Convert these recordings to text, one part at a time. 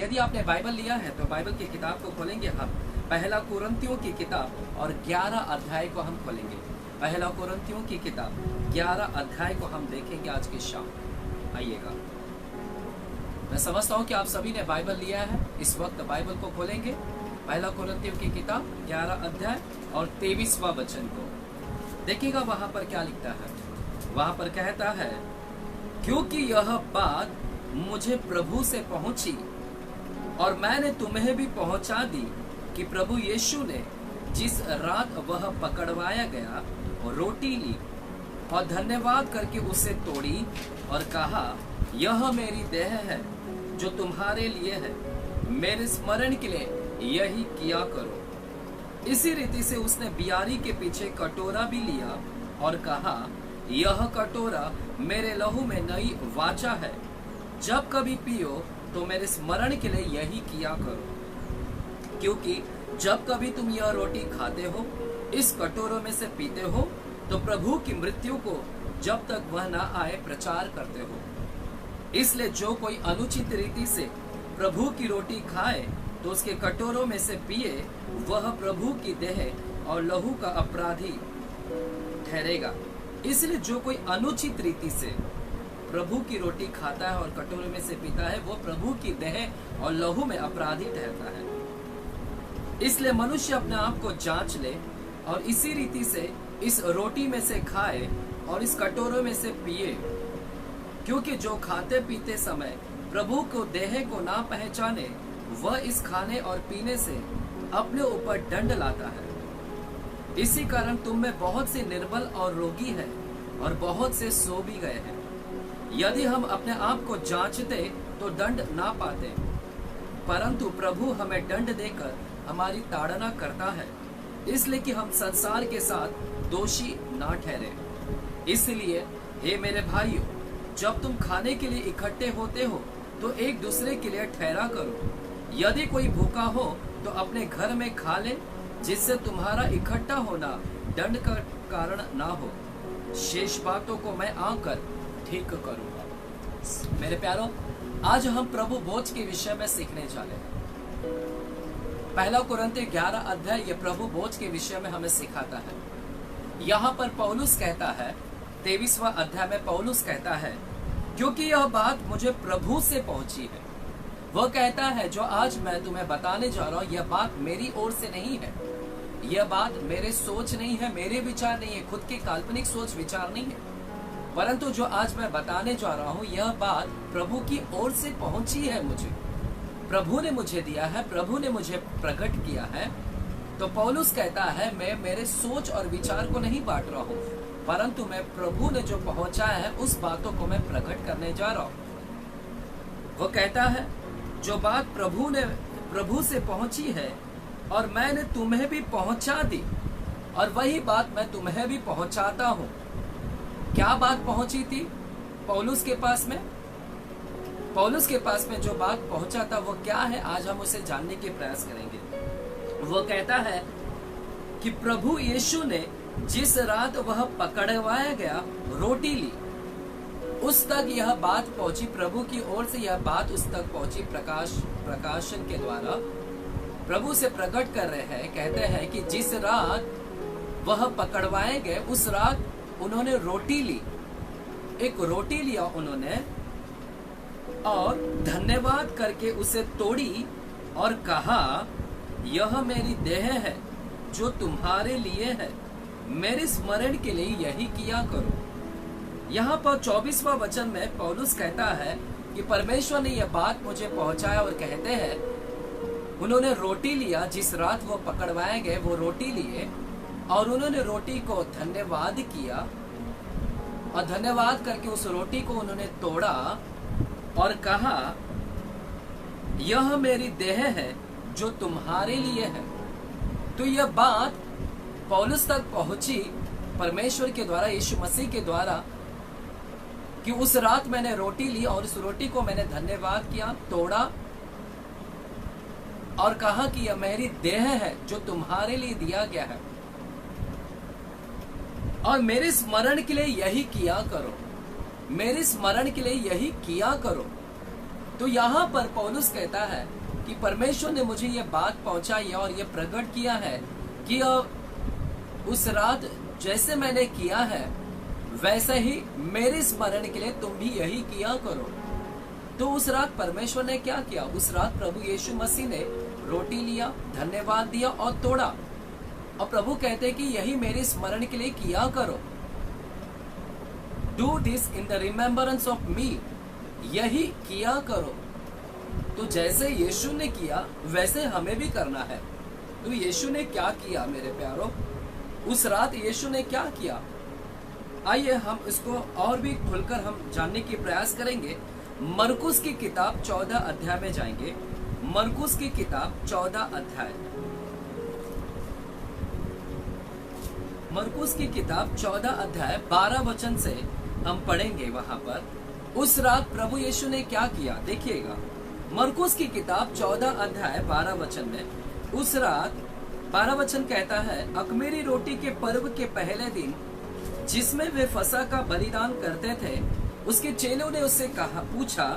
यदि आपने बाइबल लिया है तो बाइबल की किताब को खोलेंगे हम। पहला कुरिन्थियों की किताब और 11 अध्याय को हम खोलेंगे। पहला कुरिन्थियों की किताब 11 अध्याय को हम देखेंगे आज की शाम। आइएगा, मैं समझता हूँ कि आप सभी ने बाइबल लिया है। इस वक्त बाइबल को खोलेंगे, पहला कुरिन्थियों की किताब 11 अध्याय और 23वां वचन को देखिएगा। वहां पर क्या लिखता है? वहां पर कहता है, क्योंकि यह बात मुझे प्रभु से पहुंची और मैंने तुम्हें भी पहुंचा दी कि प्रभु यीशु ने जिस रात वह पकड़वाया गया रोटी ली और धन्यवाद करके उसे तोड़ी और कहा, यह मेरी देह है जो तुम्हारे लिए है, मेरे स्मरण के लिए यही किया करो। इसी रीति से उसने बियारी के पीछे कटोरा भी लिया और कहा, यह कटोरा मेरे लहू में नई वाचा है, जब कभी पियो तो मेरे स्मरण के लिए यही किया करो। क्योंकि जब कभी तुम यह रोटी खाते हो, इस कटोरों में से पीते हो, तो प्रभु की मृत्यु को जब तक वह ना आए प्रचार करते हो। इसलिए जो कोई अनुचित रीति से प्रभु की रोटी खाए तो उसके कटोरों में से पिए, वह प्रभु की देह और लहू का अपराधी ठहरेगा। इसलिए जो कोई अनुचित रीति से प्रभु की रोटी खाता है और कटोरे में से पीता है, वो प्रभु की देह और लहू में अपराधी ठहरता है। इसलिए मनुष्य अपने आप को जांच ले और इसी रीति से इस रोटी में से खाए और इस कटोरों में से पिए। क्योंकि जो खाते पीते समय प्रभु को देह को ना पहचाने, वह इस खाने और पीने से अपने ऊपर दंड लाता है। इसी कारण तुम में बहुत से निर्बल और रोगी हैं और बहुत से सो भी गए हैं। यदि हम अपने आप को जांचते तो दंड ना पाते, परंतु प्रभु हमें दंड देकर हमारी ताड़ना करता है, इसलिए कि हम संसार के साथ दोषी ना ठहरे। इसलिए हे मेरे भाइयों, जब तुम खाने के लिए इकट्ठे होते हो तो एक दूसरे के लिए ठहरा करो। यदि कोई भूखा हो तो अपने घर में खा ले, जिससे तुम्हारा इकट्ठा होना दंड का कारण ना हो। शेष बातों को मैं आकर ठीक करूंगा। मेरे प्यारों, आज हम प्रभु भोज के विषय में सीखने वाले हैं। पहला कुरिन्थियों 11 अध्याय ये प्रभु भोज के विषय में हमें सिखाता है। यहाँ पर पौलुस कहता है, 23वां अध्याय में पौलुस कहता है, क्योंकि यह बात मुझे प्रभु से पहुंची है। वह कहता है, जो आज मैं तुम्हें बताने जा रहा हूँ, यह बात मेरी ओर से नहीं है, यह बात मेरे सोच नहीं है, मेरे विचार नहीं है, खुद के काल्पनिक सोच विचार नहीं है, परंतु जो आज मैं बताने जा रहा हूँ, यह बात प्रभु की ओर से पहुंची है। मुझे प्रभु ने मुझे दिया है, प्रभु ने मुझे प्रकट किया है। तो पौलुस कहता है, मैं मेरे सोच और विचार को नहीं बांट रहा हूँ, परंतु मैं प्रभु ने जो पहुंचाया है उस बातों को मैं प्रकट करने जा रहा हूँ। वो कहता है, जो बात प्रभु से पहुंची है और मैंने तुम्हें भी पहुंचा दी, और वही बात मैं तुम्हें भी पहुंचाता हूं। क्या बात पहुंची थी पौलुस के पास में? पौलुस के पास में जो बात पहुंचा था वो क्या है, आज हम उसे जानने के प्रयास करेंगे। वो कहता है कि प्रभु यीशु ने जिस रात वह पकड़वाया गया रोटी ली, उस तक यह बात पहुंची, प्रभु की ओर से यह बात उस तक पहुंची। प्रकाशन के द्वारा प्रभु से प्रकट कर रहे हैं। कहते हैं कि जिस रात वह पकड़वाए गए, उस रात उन्होंने रोटी ली, एक रोटी लिया उन्होंने और धन्यवाद करके उसे तोड़ी और कहा, यह मेरी देह है जो तुम्हारे लिए है, मेरे स्मरण के लिए यही किया करो। यहाँ पर 24वां वचन में पौलुस कहता है कि परमेश्वर ने यह बात मुझे पहुंचाया, और कहते हैं उन्होंने रोटी लिया, जिस रात वो पकड़वाए गए वो रोटी लिए और उन्होंने रोटी को धन्यवाद किया और धन्यवाद करके उस रोटी को उन्होंने तोड़ा और कहा, यह मेरी देह है जो तुम्हारे लिए है। तो यह बात पौलुस तक पहुंची परमेश्वर के द्वारा, यीशु मसीह के द्वारा, कि उस रात मैंने रोटी ली और उस रोटी को मैंने धन्यवाद किया, तोड़ा और कहा कि यह मेरी देह है जो तुम्हारे लिए दिया गया है, और मेरे स्मरण के लिए यही किया करो, मेरे स्मरण के लिए यही किया करो। तो यहाँ पर पौलुस कहता है कि परमेश्वर ने मुझे ये बात पहुंचाई और ये प्रकट किया है कि उस रात जैसे मैंने किया है वैसे ही मेरे स्मरण के लिए तुम भी यही किया करो। तो उस रात परमेश्वर ने क्या किया? उस रात प्रभु यीशु मसीह ने रोटी लिया, धन्यवाद दिया और तोड़ा, और प्रभु कहते कि यही मेरे स्मरण के लिए किया करो। Do this in the remembrance of me, यही किया करो। तो जैसे यीशु ने किया वैसे हमें भी करना है। तो यीशु ने क्या किया मेरे प्यारों? उस रात यीशु ने क्या किया? आइए हम इसको और भी खुलकर हम जानने की प्रयास करेंगे। मरकुस की किताब 14 अध्याय में जाएंगे। मरकुस की किताब 14 अध्याय, मरकुस की किताब 14 अध्याय 12 वचन से हम पढ़ेंगे। वहां पर उस रात प्रभु यीशु ने क्या किया देखिएगा। मरकुस की किताब 14 अध्याय 12 वचन में उस रात 12 वचन कहता है, अख़मीरी रोटी के पर्व के पहले दिन जिसमें वे फसह का बलिदान करते थे, उसके चेलों ने उससे पूछा,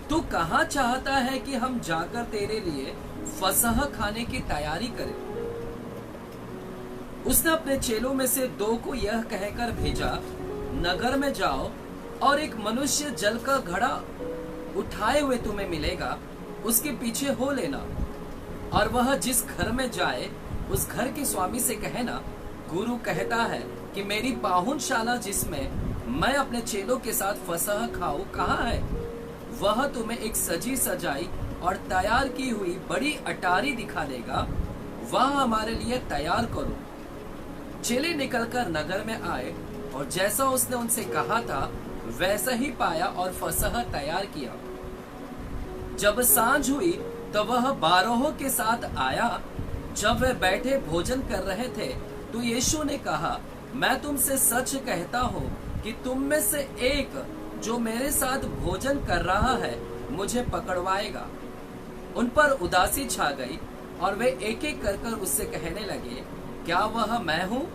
तू कहाँ चाहता है कि हम जाकर तेरे लिए फसह खाने की तैयारी करें? उसने अपने चेलों में से 2 को यह कहकर भेजा, नगर में जाओ और एक मनुष्य जल का घड़ा उठाए हुए तुम्हें मिलेगा, उसके पीछे हो लेना, और वह जिस घर में जाए उस घर के स्वामी से कहना, गुरु कहता है कि मेरी पाहुनशाला जिसमें मैं अपने चेलों के साथ फसह खाऊं कहाँ है? वह तुम्हें एक सजी सजाई और तैयार की हुई बड़ी अटारी दिखा देगा, वह हमारे लिए तैयार करो। चेले निकलकर नगर में आए और जैसा उसने उनसे कहा था वैसा ही पाया और फसह तैयार किया। जब सांझ हुई तो वह 12 के साथ आया। जब वे बैठे भोजन कर रहे थे तो यीशु ने कहा, मैं तुमसे सच कहता हूँ कि तुम में से एक जो मेरे साथ भोजन कर रहा है मुझे पकड़वाएगा। उन पर उदासी छा गई और वे एक एक कर उससे कहने लगे, क्या वह मैं हूँ?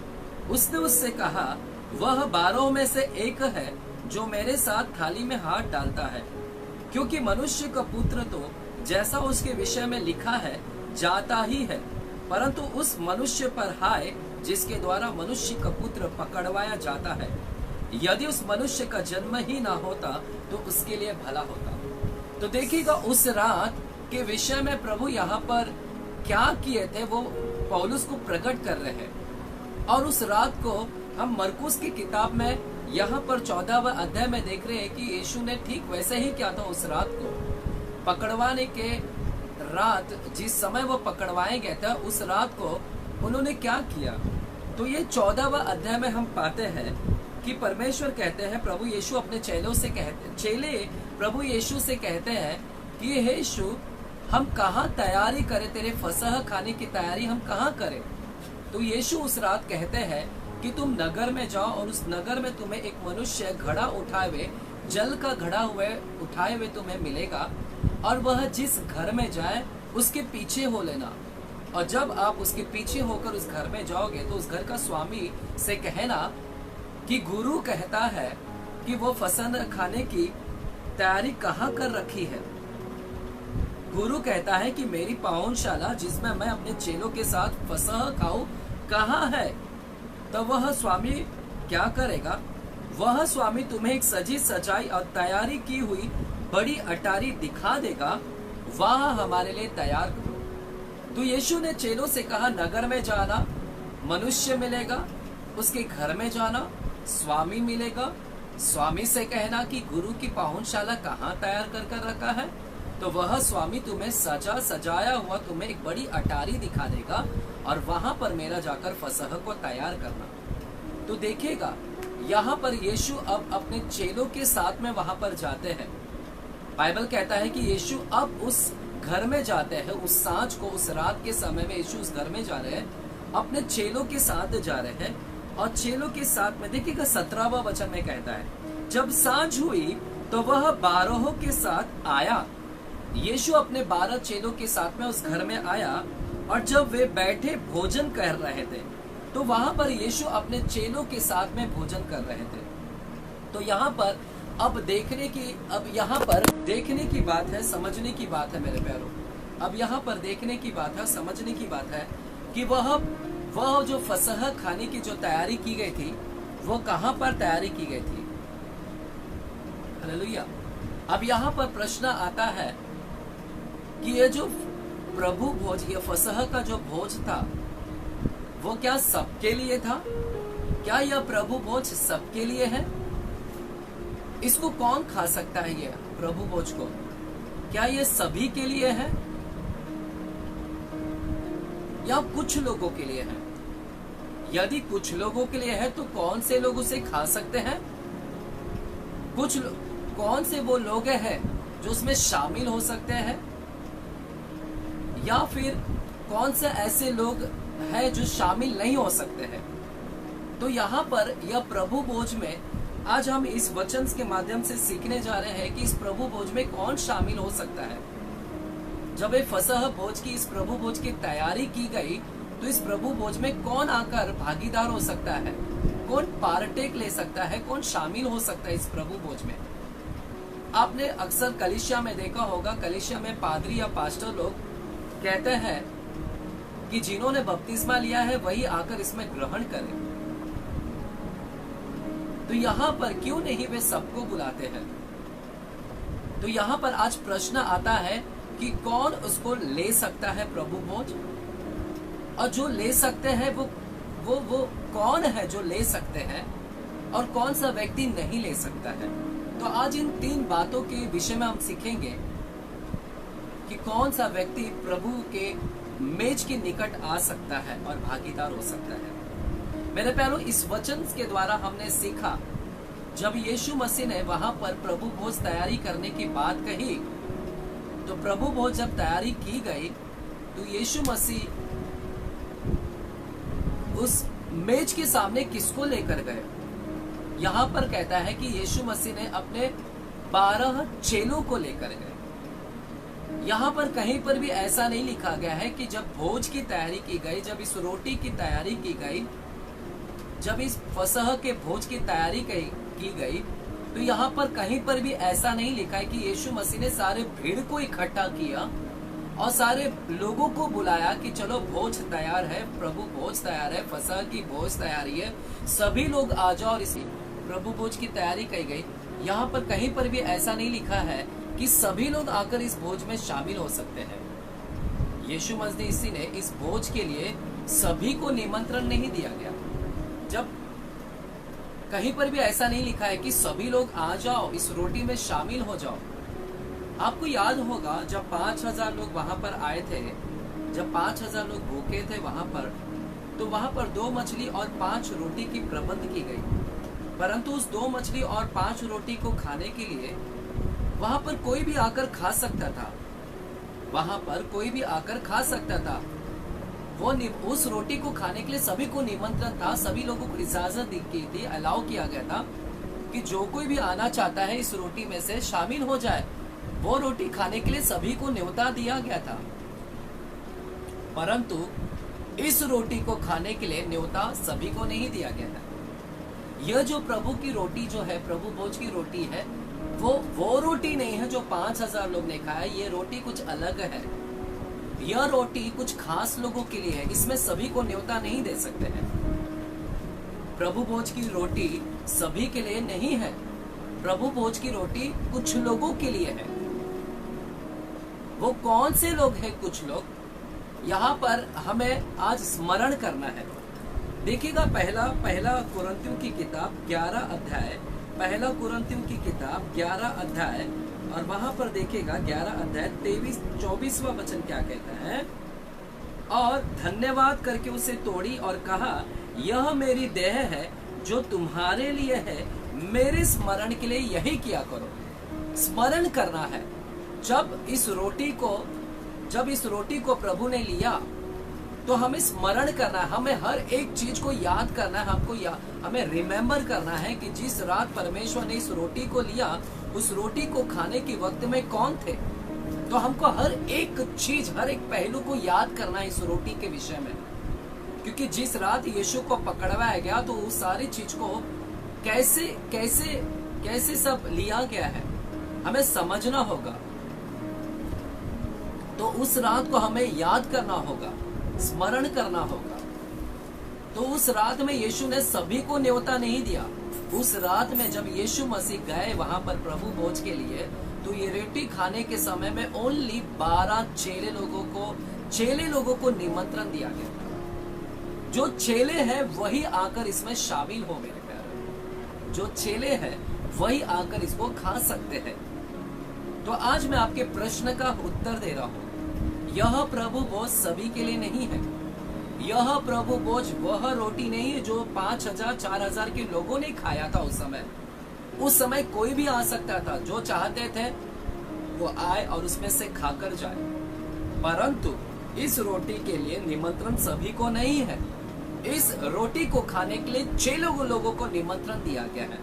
उसने उससे कहा, वह 12 में से एक है जो मेरे साथ थाली में हाथ डालता है। क्योंकि मनुष्य का पुत्र तो जैसा उसके विषय में लिखा है जाता ही है, परंतु उस मनुष्य पर हाय जिसके द्वारा मनुष्य का पुत्र पकड़वाया जाता है। यदि उस मनुष्य का जन्म ही ना होता तो उसके लिए भला होता। तो देखिएगा उस रात के विषय में प्रभु यहाँ पर क्या किए थे वो पौलुस को प्रकट कर रहे हैं। और उस रात को हम मरकुस की किताब में यहाँ पर 14वां अध्याय में देख रहे हैं कि यीशु ने ठीक वैसे ही किया था। उस रात को पकड़वाने के रात जिस समय वो पकड़वाए गए थे उस रात को उन्होंने क्या किया? तो ये 14वां अध्याय में हम पाते हैं कि परमेश्वर कहते हैं, प्रभु यीशु अपने चेले प्रभु यीशु से कहते हैं कि हे यीशु, हम कहाँ तैयारी करें? तेरे फसह खाने की तैयारी हम कहाँ करें? तो यीशु उस रात कहते हैं कि तुम नगर में जाओ और उस नगर में तुम्हें एक मनुष्य घड़ा उठाए हुए, जल का घड़ा उठाए हुए तुम्हें मिलेगा, और वह जिस घर में जाए उसके पीछे हो लेना। और जब आप उसके पीछे होकर उस घर में जाओगे तो उस घर का स्वामी से कहना कि गुरु कहता है कि वो फसह खाने की तैयारी कहाँ कर रखी है। गुरु कहता है कि मेरी पाहुनशाला जिसमें मैं अपने चेलों के साथ फसह खाऊं कहाँ है? तो वह स्वामी क्या करेगा? वह स्वामी तुम्हें एक सजी सजाई और तैयारी की हुई बड़ी अटारी दिखा देगा, वह हमारे लिए तैयार करो। तो यीशु ने चेलों से कहा, नगर में जाना, मनुष्य मिलेगा, उसके घर में जाना, स्वामी मिलेगा, स्वामी से कहना कि गुरु की पाहुनशाला कहाँ तैयार कर रखा है, तो वह स्वामी तुम्हें सजाया हुआ तुम्हें एक बड़ी अटारी दिखा देगा, और वहां पर मेरा जाकर फसह को तैयार करना। तो देखिएगा यहाँ पर यीशु अब अपने चेलों के साथ में वहां पर जाते हैं। बाइबल कहता है कि यीशु अब उस घर में जाते हैं। उस सांझ को, उस रात के समय में यीशु उस घर में जा रहे हैं, अपने चेलों के साथ जा रहे हैं। और चेलों के साथ में देखिएगा 17वां वचन में कहता है, जब सांझ हुई तो वह 12 के साथ आया। यीशु अपने 12 चेलों के साथ में उस घर में आया, और जब वे बैठे भोजन कर रहे थे तो वहां पर यीशु अपने चेलों के साथ में भोजन कर रहे थे। तो यहाँ पर अब यहाँ पर देखने की बात है, समझने की बात है मेरे प्यारों। अब यहाँ पर देखने की बात है, समझने की बात है कि वह जो फसह खाने की जो तैयारी की गई थी, वो कहाँ पर तैयारी की गई थी। हालेलुया। अब यहाँ पर प्रश्न आता है कि ये जो प्रभु भोज, ये फसह का जो भोज था, वो क्या सबके लिए था? क्या यह प्रभु भोज सबके लिए है? इसको कौन खा सकता है? ये प्रभु भोज को क्या ये सभी के लिए है या कुछ लोगों के लिए है? यदि कुछ लोगों के लिए है तो कौन से लोग उसे खा सकते हैं? कौन से वो लोग हैं जो उसमें शामिल हो सकते हैं, या फिर कौन से ऐसे लोग हैं जो शामिल नहीं हो सकते हैं? तो यहाँ पर यह प्रभु भोज में आज हम इस वचन के माध्यम से सीखने जा रहे हैं कि इस प्रभु भोज में कौन शामिल हो सकता है। जब ये फसह भोज की, इस प्रभु भोज की तैयारी की गई, तो इस प्रभु भोज में कौन आकर भागीदार हो सकता है, कौन पार्टेक ले सकता है, कौन शामिल हो सकता है इस प्रभु भोज में। आपने अक्सर कलीसिया में देखा होगा, कलीसिया में पादरी या पास्टर लोग कहते हैं कि जिन्होंने बपतिस्मा लिया है वही आकर इसमें ग्रहण करें। तो यहाँ पर क्यों नहीं वे सबको बुलाते हैं? तो यहाँ पर आज प्रश्न आता है कि कौन उसको ले सकता है प्रभु भोज, और जो ले सकते हैं वो कौन है जो ले सकते हैं, और कौन सा व्यक्ति नहीं ले सकता है। तो आज इन 3 बातों के विषय में हम सीखेंगे कि कौन सा व्यक्ति प्रभु के मेज के निकट आ सकता है और भागीदार हो सकता है। मेरे प्यारों, इस वचन के द्वारा हमने सीखा, जब यीशु मसीह ने वहां पर प्रभु भोज तैयारी करने की बात कही, तो प्रभु भोज जब तैयारी की गई तो यीशु मसीह उस मेज के सामने किसको लेकर गए? यहाँ पर कहता है कि यीशु मसीह ने अपने 12 चेलों को लेकर गए। यहाँ पर कहीं पर भी ऐसा नहीं लिखा गया है कि जब भोज की तैयारी की गई, जब इस रोटी की तैयारी की गई, जब इस फसह के भोज की तैयारी की गई, तो यहाँ पर कहीं पर भी ऐसा नहीं लिखा है कि यीशु मसीह ने सारे भीड़ को इकट्ठा किया और सारे लोगों को बुलाया कि चलो भोज तैयार है, प्रभु भोज तैयार है, फसह की भोज तैयारी है, सभी लोग आ जाओ और इसी प्रभु भोज की तैयारी की गई। यहाँ पर कहीं पर भी ऐसा नहीं लिखा है कि सभी लोग आकर इस भोज में शामिल हो सकते हैं। यीशु मसीह ने इस भोज के लिए सभी को निमंत्रण नहीं दिया गया। जब कहीं पर भी ऐसा नहीं लिखा है कि सभी लोग आ जाओ, इस रोटी में शामिल हो जाओ। आपको याद होगा जब 5000 लोग वहां पर आए थे, जब 5000 लोग भूखे थे वहां पर, तो वहां पर 2 मछली और 5 रोटी की प्रबंध की गई। परंतु उस 2 मछली और 5 रोटी को खाने के लिए वहां पर कोई भी आकर खा सकता था। वहां पर कोई भी आकर खा सकता था। उस रोटी को खाने के लिए सभी को निमंत्रण था, सभी लोगों को इजाजत की थी, अलाउ किया गया था कि जो कोई भी आना चाहता है इस रोटी में से शामिल हो जाए। वो रोटी खाने के लिए सभी को न्योता दिया गया था, परंतु इस रोटी को खाने के लिए न्योता सभी को नहीं दिया गया था। यह जो प्रभु की रोटी जो है, प्रभु भोज की रोटी है, वो रोटी नहीं है जो 5000 लोग ने खाया। ये रोटी कुछ अलग है। यह रोटी कुछ खास लोगों के लिए है, इसमें सभी को न्योता नहीं दे सकते हैं। प्रभु भोज की रोटी सभी के लिए नहीं है। प्रभु भोज की रोटी कुछ लोगों के लिए है। वो कौन से लोग हैं? कुछ लोग, यहाँ पर हमें आज स्मरण करना है। देखिएगा पहला कुरिन्थियों की किताब 11 अध्याय, पहला कुरिन्थियों की किताब 11 अध्याय, और वहां पर देखिएगा 11 अध्याय 23-24वां वचन क्या कहता है। और धन्यवाद करके उसे तोड़ी और कहा, यह मेरी देह है जो तुम्हारे लिए है, मेरे स्मरण के लिए यही किया करो। स्मरण करना है। जब इस रोटी को प्रभु ने लिया तो हमें स्मरण करना है, हमें हर एक चीज को याद करना है, हमें रिमेम्बर करना है कि जिस रात परमेश्वर ने इस रोटी को लिया, उस रोटी को खाने के वक्त में कौन थे। तो हमको हर एक चीज, हर एक पहलू को याद करना है इस रोटी के विषय में, क्योंकि जिस रात यीशु को पकड़वाया गया तो उस सारी चीज को कैसे कैसे सब लिया गया है, हमें समझना होगा। तो उस रात को हमें याद करना होगा, स्मरण करना होगा। तो उस रात में यीशु ने सभी को न्योता नहीं दिया। उस रात में जब यीशु मसीह गए वहां पर प्रभु भोज के लिए, तो ये रोटी खाने के समय में ओनली 12 चेले लोगों को निमंत्रण दिया गया था। जो चेले हैं वही आकर इसमें शामिल हो, मेरे प्यारे। जो चेले हैं वही आकर इसको खा सकते हैं। तो आज मैं आपके प्रश्न का उत्तर दे रहा हूं। यह प्रभु भोज सभी के लिए नहीं है। यह प्रभु भोज वह रोटी नहीं है जो 5000 4000 के लोगों ने खाया था उस समय। उस समय कोई भी आ सकता था, जो चाहते थे वो आए और उसमें से खाकर जाए। परंतु इस रोटी के लिए निमंत्रण सभी को नहीं है। इस रोटी को खाने के लिए 6 लोगों को निमंत्रण दिया गया है।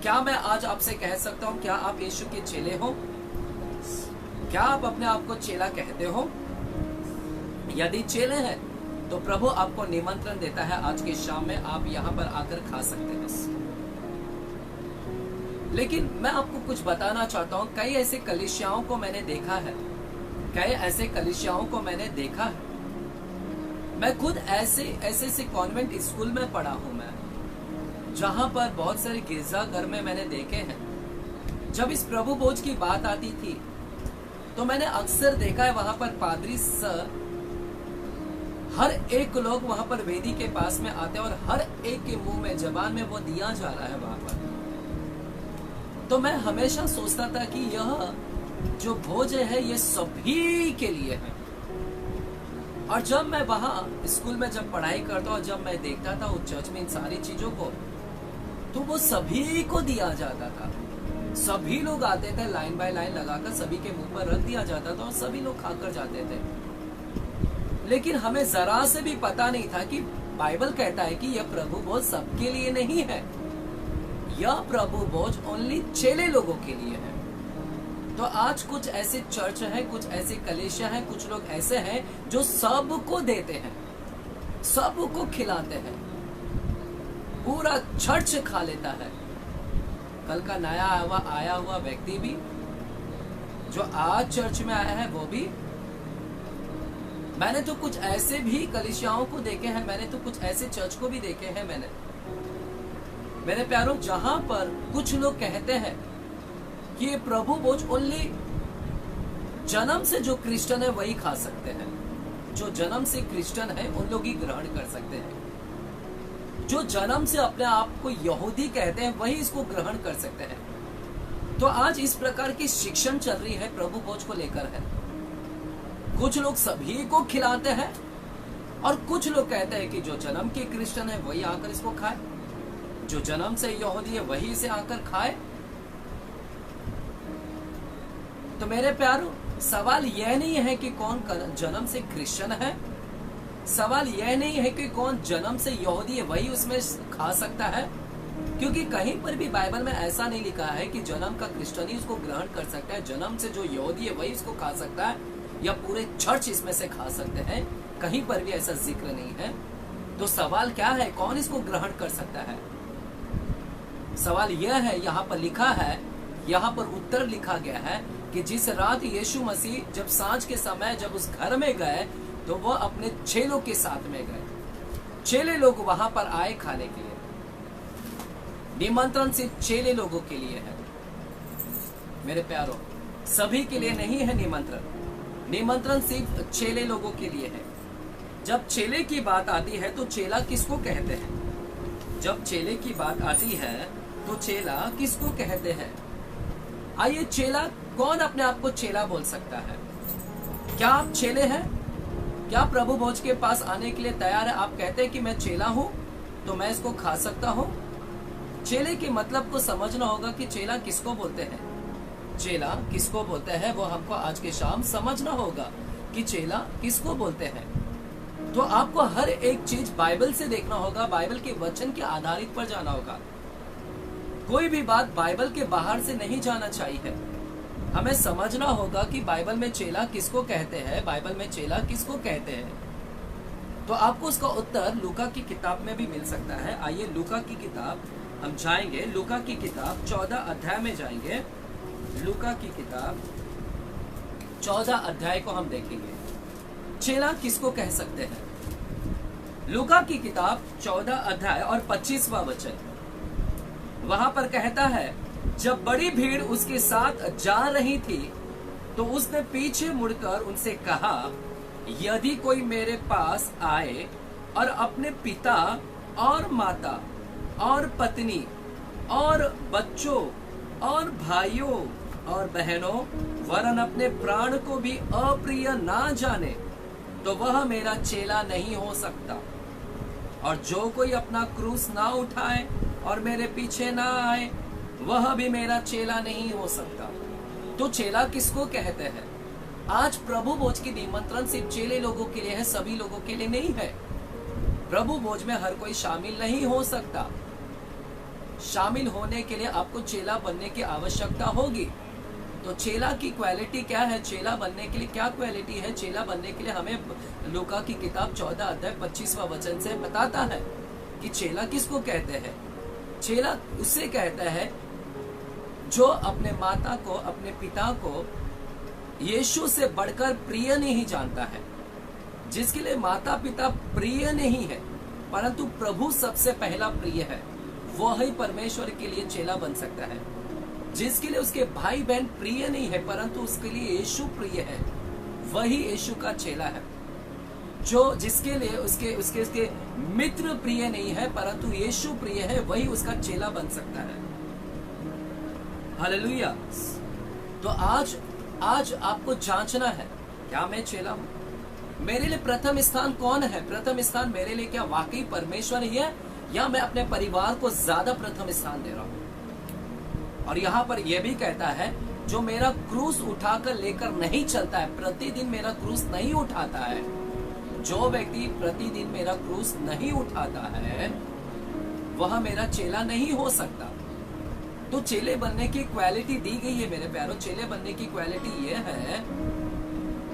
क्या मैं आज आपसे कह सकता हूं, क्या आप यीशु के चेले हो? क्या आप अपने आप को चेला कहते हो? यदि चेले हैं तो प्रभु आपको निमंत्रण देता है, आज की शाम में आप यहाँ पर आकर खा सकते हैं। लेकिन मैं आपको कुछ बताना चाहता हूँ। कई ऐसे कलीसियाओं को मैंने देखा है, कई ऐसे कलीसियाओं को मैंने देखा है। मैं खुद ऐसे कॉन्वेंट स्कूल में पढ़ा हूँ मैं, जहाँ पर बहुत सारे गिरजाघर में मैंने देखे हैं। जब इस प्रभु भोज की बात आती थी तो मैंने अक्सर देखा है वहां पर पादरी सर, हर एक लोग वहां पर वेदी के पास में आते हैं और हर एक के मुंह में जबान में वो दिया जा रहा है वहां पर। तो मैं हमेशा सोचता था कि यह जो भोज है ये सभी के लिए है। और जब मैं वहां स्कूल में जब पढ़ाई करता और जब मैं देखता था उस चर्च में इन सारी चीजों को, तो वो सभी को दिया जाता था। सभी लोग आते थे, लाइन बाय लाइन लगाकर सभी के मुंह पर रख दिया जाता था और सभी लोग खाकर जाते थे। लेकिन हमें जरा से भी पता नहीं था कि बाइबल कहता है कि यह प्रभु भोज सबके लिए नहीं है। यह प्रभु भोज ओनली चेले लोगों के लिए है। तो आज कुछ ऐसे चर्च हैं, कुछ ऐसे कलीसिया हैं, कुछ लोग ऐसे हैं जो सबको देते हैं, सबको खिलाते हैं, पूरा चर्च खा लेता है। कल का नया आया हुआ व्यक्ति भी, जो आज चर्च में आया है वो भी। मैंने तो कुछ ऐसे भी कलीसियाओं को देखे हैं, मैंने तो कुछ ऐसे चर्च को भी देखे हैं मैंने, मेरे प्यारों, जहां पर कुछ लोग कहते हैं कि ये प्रभु भोज ओनली जन्म से जो क्रिश्चियन है वही खा सकते हैं। जो जन्म से क्रिश्चियन है उन लोग ही ग्रहण कर सकते हैं। जो जन्म से अपने आप को यहूदी कहते हैं वही इसको ग्रहण कर सकते हैं। तो आज इस प्रकार की शिक्षण चल रही है, प्रभु भोज को लेकर है। कुछ लोग सभी को खिलाते हैं और कुछ लोग कहते हैं कि जो जन्म के क्रिश्चियन है वही आकर इसको खाए, जो जन्म से यहूदी है वही इसे आकर खाए। तो मेरे प्यारो, सवाल यह नहीं है कि कौन जन्म से क्रिश्चियन है, सवाल यह नहीं है कि कौन जन्म से यहूदी है वही उसमें खा सकता है, क्योंकि कहीं पर भी बाइबल में ऐसा नहीं लिखा है कि जन्म का क्रिश्चियन ही उसको ग्रहण कर सकता है, जन्म से जो यहूदी है वही इसको खा सकता है, या पूरे चर्च इसमें से खा सकते हैं। कहीं पर भी ऐसा जिक्र नहीं है। तो सवाल क्या है, कौन इसको ग्रहण कर सकता है? सवाल यह है, यहाँ पर लिखा है, यहाँ पर उत्तर लिखा गया है कि जिस रात यीशु मसीह जब सांझ के समय जब उस घर में गए तो वह अपने चेलों के साथ में गए। चेले लोग वहां पर आए खाने के लिए। निमंत्रण सिर्फ चेले लोगों के लिए है मेरे प्यारों, सभी के लिए नहीं है निमंत्रण। निमंत्रण सिर्फ चेले लोगों के लिए है। जब चेले की बात आती है तो चेला किसको कहते हैं? जब चेले की बात आती है तो चेला किसको कहते हैं? आइए, चेला कौन अपने आप को चेला बोल सकता है? क्या आप चेले हैं? क्या प्रभु भोज के पास आने के लिए तैयार है? आप कहते हैं कि मैं चेला हूं तो मैं इसको खा सकता हूं। चेले के मतलब को समझना होगा कि चेला किसको बोलते हैं। चेला किसको बोलते हैं वो हमको आज के शाम समझना होगा कि चेला किसको बोलते हैं। तो आपको हर एक चीज बाइबल से देखना होगा, बाइबल के वचन के आधारित पर जाना होगा। कोई भी बात बाइबल के बाहर से नहीं जाना चाहिए। हमें समझना होगा कि बाइबल में चेला किसको कहते हैं, बाइबल में चेला किसको कहते हैं। तो आपको उसका उत्तर लूका की किताब में भी मिल सकता है। आइए लूका की किताब हम जाएंगे लूका की किताब 14 अध्याय में जाएंगे। लूका की किताब 14 अध्याय को हम देखेंगे। चेला किसको कह सकते हैं? लूका की किताब 14 अध्याय और 25वां वचन, वहां पर कहता है, जब बड़ी भीड़ उसके साथ जा रही थी तो उसने पीछे मुड़कर उनसे कहा, यदि कोई मेरे पास आए और अपने पिता और माता और पत्नी और बच्चों और भाइयों और बहनों वरन अपने प्राण को भी अप्रिय ना जाने तो वह मेरा चेला नहीं हो सकता। और जो कोई अपना क्रूस ना उठाए और मेरे पीछे ना आए वह भी मेरा चेला नहीं हो सकता। तो चेला किसको कहते हैं? आज प्रभु भोज की निमंत्रण सिर्फ चेले लोगों के लिए है, सभी लोगों के लिए नहीं है। प्रभु भोज में हर कोई शामिल नहीं हो सकता। शामिल होने के लिए आपको चेला बनने की आवश्यकता होगी। तो चेला की क्वालिटी क्या है? चेला बनने के लिए क्या क्वालिटी है? चेला बनने के लिए हमें लूका की किताब 14 अध्याय 25वां वचन से बताता है कि चेला किसको कहते हैं। चेला उससे कहता है जो अपने माता को, अपने पिता को यीशु से बढ़कर प्रिय नहीं जानता है, जिसके लिए माता पिता प्रिय नहीं है परंतु प्रभु सबसे पहला प्रिय है, वही परमेश्वर के लिए चेला बन सकता है। जिसके लिए उसके भाई बहन प्रिय नहीं है परंतु उसके लिए यीशु प्रिय है, वही यीशु का चेला है। जो जिसके लिए उसके मित्र प्रिय नहीं है परंतु यीशु प्रिय है, वही उसका चेला बन सकता है। हालेलुया। तो आज आपको जांचना है, क्या मैं चेला हूं? मेरे लिए प्रथम स्थान कौन है? प्रथम स्थान मेरे लिए क्या वाकई परमेश्वर ही है या मैं अपने परिवार को ज्यादा प्रथम स्थान दे रहा हूं? और यहाँ पर यह भी कहता है, जो मेरा क्रूस उठाकर लेकर नहीं चलता है, प्रतिदिन मेरा क्रूस नहीं उठाता है, जो व्यक्ति प्रतिदिन मेरा क्रूस नहीं उठाता है वह मेरा चेला नहीं हो सकता। तो चेले बनने की क्वालिटी दी गई है मेरे प्यारों। चेले बनने की क्वालिटी यह है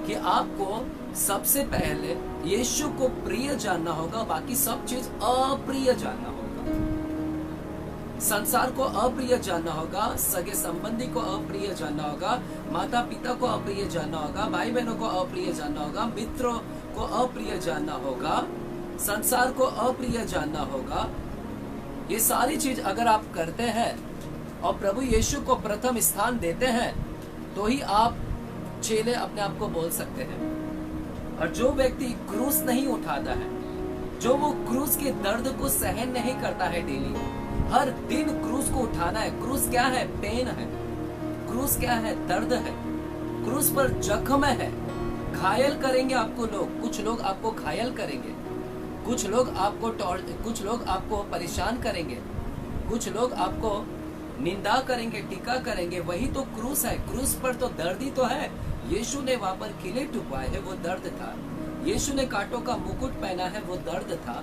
कि आपको सबसे पहले यीशु को प्रिय जानना होगा, बाकी सब चीज अप्रिय जानना होगा। संसार को अप्रिय जानना होगा, सगे संबंधी को अप्रिय जानना होगा, माता पिता को अप्रिय जानना होगा, भाई बहनों को अप्रिय जानना होगा, मित्रों को अप्रिय जानना होगा, संसार को अप्रिय जानना होगा। ये सारी चीज अगर आप करते हैं और प्रभु यीशु को प्रथम स्थान देते हैं तो ही आप चेले अपने आप को बोल सकते हैं। और जो व्यक्ति क्रूस नहीं उठाता है, जो वो क्रूस के दर्द को सहन नहीं करता है, डेली हर दिन क्रूस को उठाना है। क्रूस क्या है? पेन है। क्रूस क्या है? दर्द है। क्रूस पर जख्म है। घायल करेंगे आपको लोग, कुछ लोग आपको घायल करेंगे, कुछ लोग आपको परेशान करेंगे, कुछ लोग आपको निंदा करेंगे, टीका करेंगे। वही तो क्रूस है। क्रूस पर तो दर्द ही तो है। यीशु ने वहां पर किले टुकवाए है, वो दर्द था। यीशु ने कांटों का मुकुट पहना है, वो दर्द था।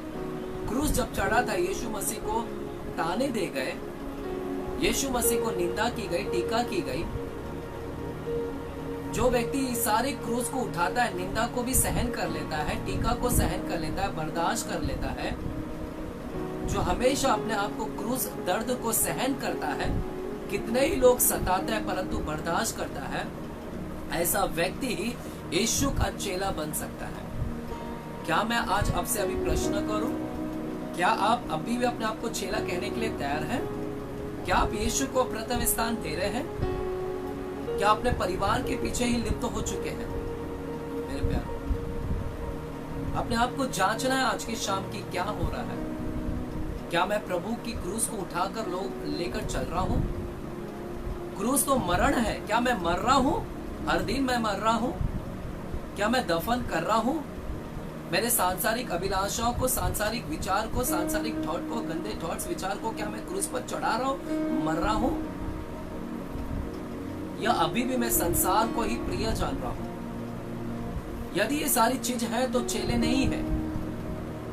क्रूस जब चढ़ा था, यीशु मसीह को ताने दे गए, यीशु मसीह को निंदा की गई, टीका की गई। जो व्यक्ति सारे क्रूस को उठाता है, निंदा को भी सहन कर लेता है, टीका को सहन कर लेता है, बर्दाश्त कर लेता है, जो हमेशा अपने आप को क्रूस दर्द को सहन करता है, कितने ही लोग सताते हैं परंतु बर्दाश्त करता है, ऐसा व्यक्ति ही यीशु का चेला बन सकता है। क्या मैं आज आपसे अभी प्रश्न करूं, क्या आप अभी भी अपने आप को चेला कहने के लिए तैयार हैं? क्या आप यीशु को प्रथम स्थान दे रहे हैं? क्या अपने परिवार के पीछे ही लिप्त हो चुके हैं? मेरे प्यारे, अपने आप को जांचना है आज की शाम की क्या हो रहा है। क्या मैं प्रभु की क्रूस को उठाकर लेकर चल रहा हूं? क्रूस तो मरण है। क्या मैं मर रहा हूं? हर दिन मैं मर रहा हूं? क्या मैं दफन कर रहा हूं मेरे सांसारिक अभिलाषाओं को, सांसारिक विचार को, सांसारिक थॉट को, गंदे थॉट्स विचार को? क्या मैं क्रूस पर चढ़ा रहा हूं, मर रहा हूं, या अभी भी मैं संसार को ही प्रिय जान रहा हूं? यदि ये सारी चीज है तो चेले नहीं है।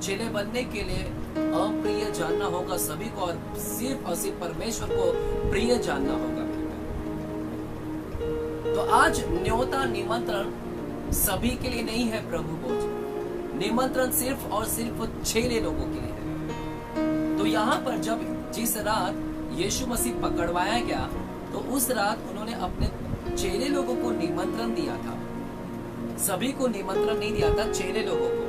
चेले बनने के लिए अप्रिय जानना होगा सभी को, और सिर्फ परमेश्वर को प्रिय जानना होगा। तो आज न्योता निमंत्रण सभी के लिए नहीं है। प्रभु भोज निमंत्रण सिर्फ और सिर्फ चेले लोगों के लिए है। तो यहाँ पर जब जिस रात यीशु मसीह पकड़वाया गया, तो उस रात उन्होंने अपने चेले लोगों को निमंत्रण दिया था। सभी को निमंत्रण नहीं दिया था, चेले लोगों को।